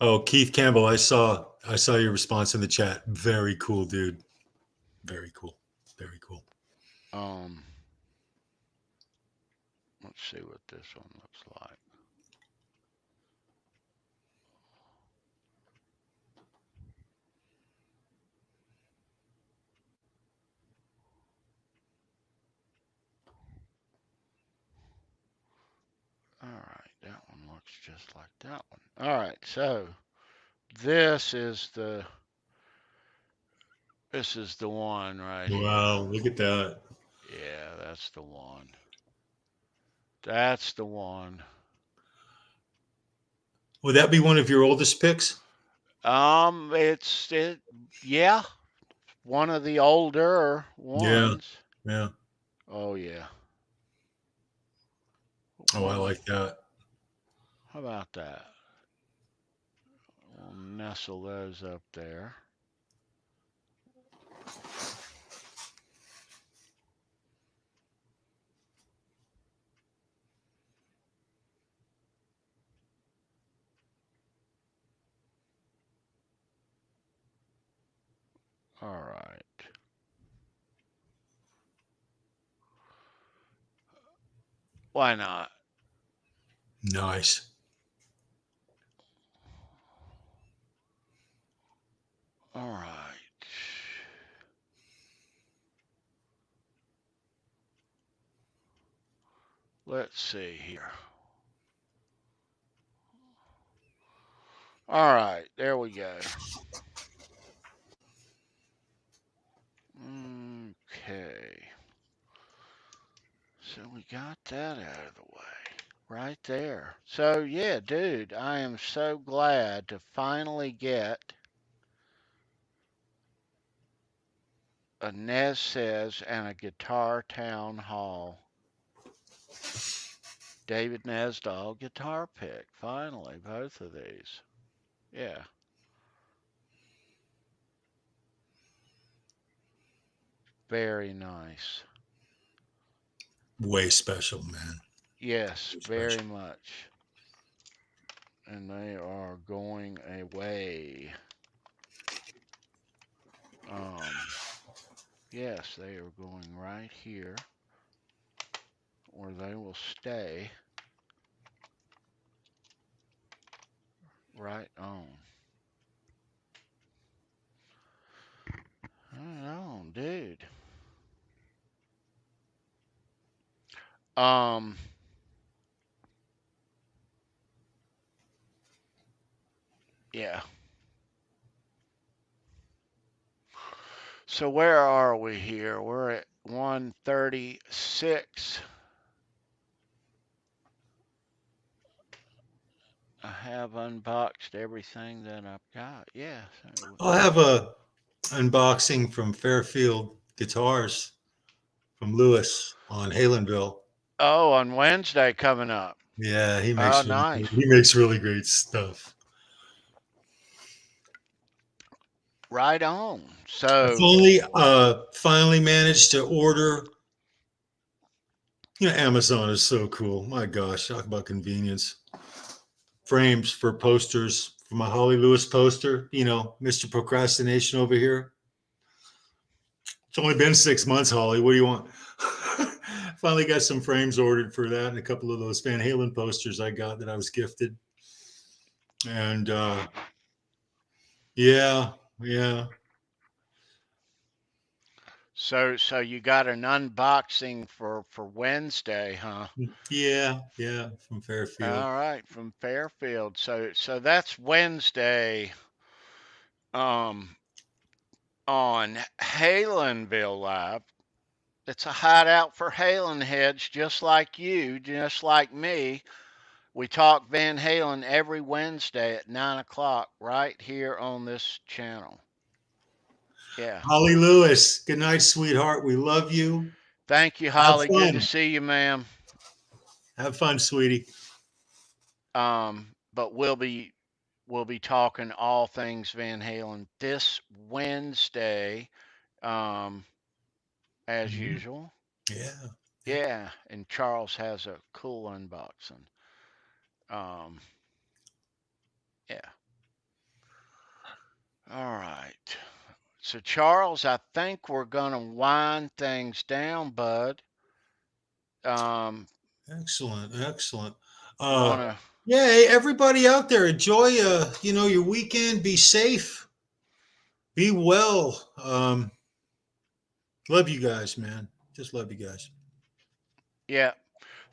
Oh, Keith Campbell, I saw your response in the chat. Very cool, dude. Very cool. Very cool. um, let's see what this one looks like. All right, that one looks just like that one. All right, so this is the this is the one right here. Wow, look at that. Yeah, that's the one. That's the one. Would that be one of your oldest picks? It's it. Yeah, one of the older Yeah, ones. yeah. Oh yeah. Oh, I Well, like that. how about that? We'll nestle those up there. All right. Why not? Nice. All right. Let's see here. All right, there we go. Okay. So we got that out of the way. Right there. So yeah, dude, I am so glad to finally get a Nez Says and a Guitar Town Hall David Nesdahl guitar pick. Finally, both of these. Yeah, very nice. Way special, man. Yes, Way very special. much. And they are going away. Um, yes, they are going right here, or they will stay right on. Right on, dude. Um, yeah. So where are we here? We're at 136. I have unboxed everything that I've got. Yeah. I'll have a unboxing from Fairfield Guitars from Lewis on Halenville. Oh, on Wednesday coming up. Yeah, Oh, nice. he makes really great stuff. Right on. I So, finally managed to order. Amazon is so cool. My gosh, talk about convenience. Frames for posters for my Holly Lewis poster. Mr. Procrastination over here. It's only been 6 months, Holly. What do you want? Finally got some frames ordered for that and a couple of those Van Halen posters I got that I was gifted. And yeah. so you got an unboxing for Wednesday, huh? Yeah, from Fairfield. All right, from Fairfield. So that's Wednesday um on Halenville Live. It's a hideout for Halen heads just like you, just like me. We talk Van Halen every Wednesday at 9 o'clock right here on this channel. Yeah. Holly Lewis, good night, sweetheart. We love you. Thank you, Have Holly. Good to fun. see you, ma'am. Have fun, sweetie. But we'll be talking all things Van Halen this Wednesday, um, as Mhm. usual. Yeah. Yeah, and Charles has a cool unboxing. Um, yeah. All right. So Charles, I think we're gonna wind things down, bud. Um, Excellent. you wanna? Yeah, hey, everybody out there, enjoy your weekend. Be safe. Be well. Love you guys, man. Just love you guys. Yeah.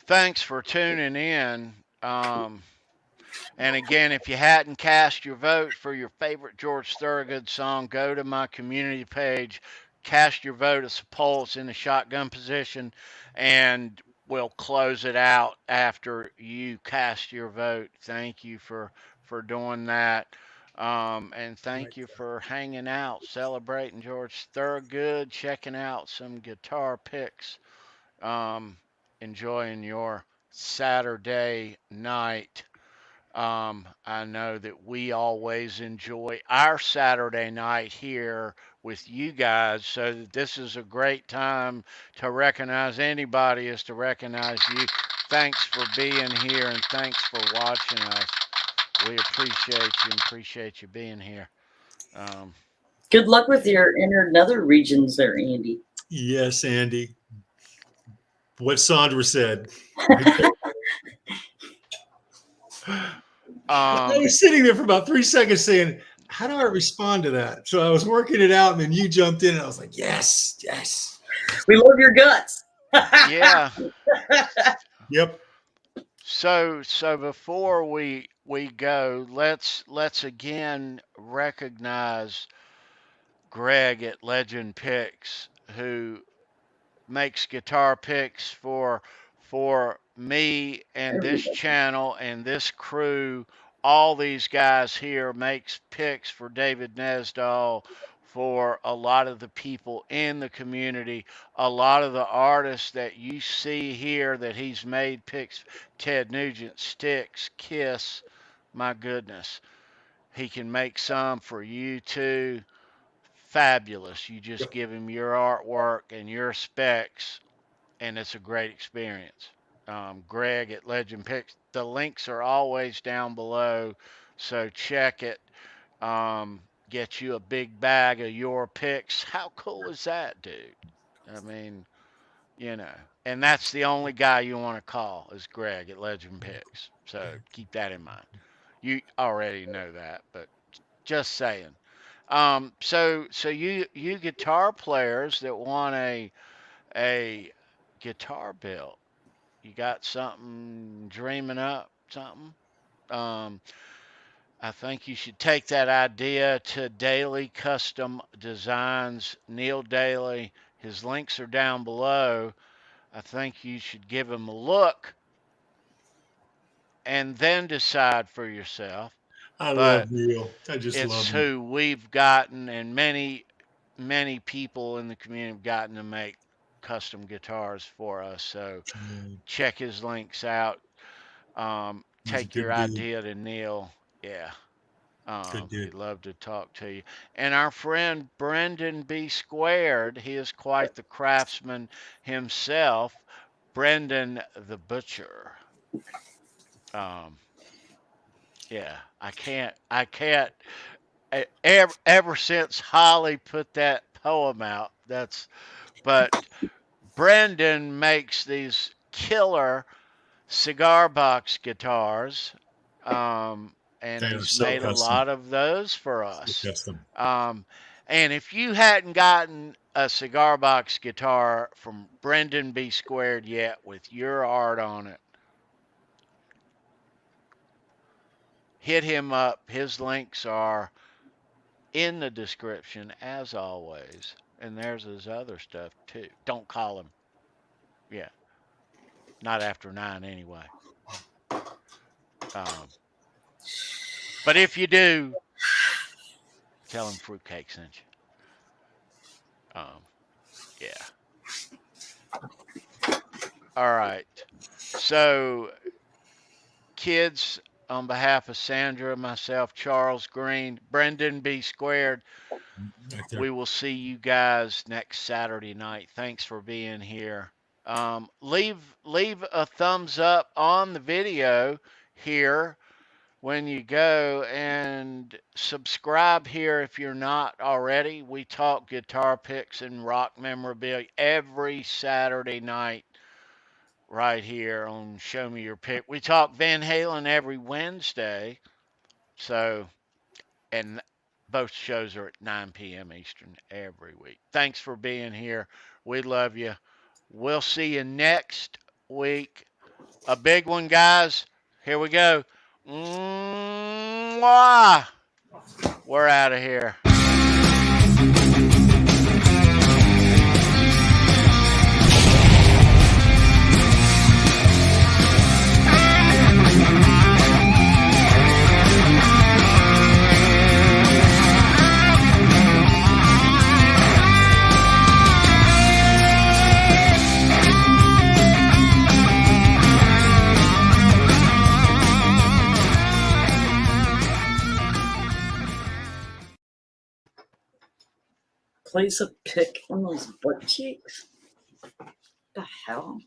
Thanks for tuning in. And again, if you hadn't cast your vote for your favorite George Thorogood song, go to my community page, cast your vote. It's a poll. It's in the shotgun position, and we'll close it out after you cast your vote. Thank you for doing that. And Right thank you there. for hanging out, celebrating George Thorogood, checking out some guitar picks, um, enjoying your Saturday night. I know that we always enjoy our Saturday night here with you guys, so that this is a great time to recognize anybody is to recognize you. Thanks for being here and thanks for watching us. We appreciate you and appreciate you being here. Um, Good luck with your inner nether regions there, Andy. Yes, Andy. What Sandra said. I was sitting there for about 3 seconds saying, how do I respond to that? So I was working it out, and then you jumped in, and I was like, yes, yes. We love your guts. Yeah. Yep. So before we go, let's again recognize Greg at Legend Picks, who makes guitar picks for me and this channel and this crew. All these guys here makes picks for David Nesdahl, for a lot of the people in the community, a lot of the artists that you see here that he's made picks. Ted Nugent, Styx, Kiss, my goodness. He can make some for you too. Fabulous. You just give him your artwork and your specs, and it's a great experience. Greg at Legend Picks. The links are always down below, so check it. Get you a big bag of your picks. How cool is that, dude? I mean, you know, and that's the only guy you want to call is Greg at Legend Picks. So keep that in mind. You already know that, but just saying. So you guitar players that want a guitar built, you got something dreaming up, something? Um, I think you should take that idea to Daily Custom Designs, Neil Daly. His links are down below. I think you should give him a look and then decide for yourself. I But love Neil. I just love it's him. who we've gotten, and many people in the community have gotten to make custom guitars for us. So check his links out. He's a Take your good dude. idea to Neil. Yeah. Good dude. He'd love to talk to you. And our friend Brendan B. Squared, he is quite the craftsman himself. Brendan the Butcher. Um, yeah, I can't, ever since Holly put that poem out, but Brendan makes these killer cigar box guitars, and They are he's so made a custom. lot of those for So us. custom. And if you hadn't gotten a cigar box guitar from Brendan B. Squared yet with your art on it, hit him up. His links are in the description as always. And there's his other stuff too. Don't call him. Yeah. Not after 9 anyway. But if you do, tell him Fruitcake sent you. Yeah. All right. So, kids, on behalf of Sandra, myself, Charles Green, Brendan B. Squared, Right there. we will see you guys next Saturday night. Thanks for being here. Leave a thumbs up on the video here when you go, and subscribe here if you're not already. We talk guitar picks and rock memorabilia every Saturday night right here on Show Me Your Pick. We talk Van Halen every Wednesday. So, and both shows are at 9 p.m. Eastern every week. Thanks for being here. We love you. We'll see you next week. A big one, guys. Here we go. Mwah! We're out of here. Place a pick in those butt cheeks? The hell?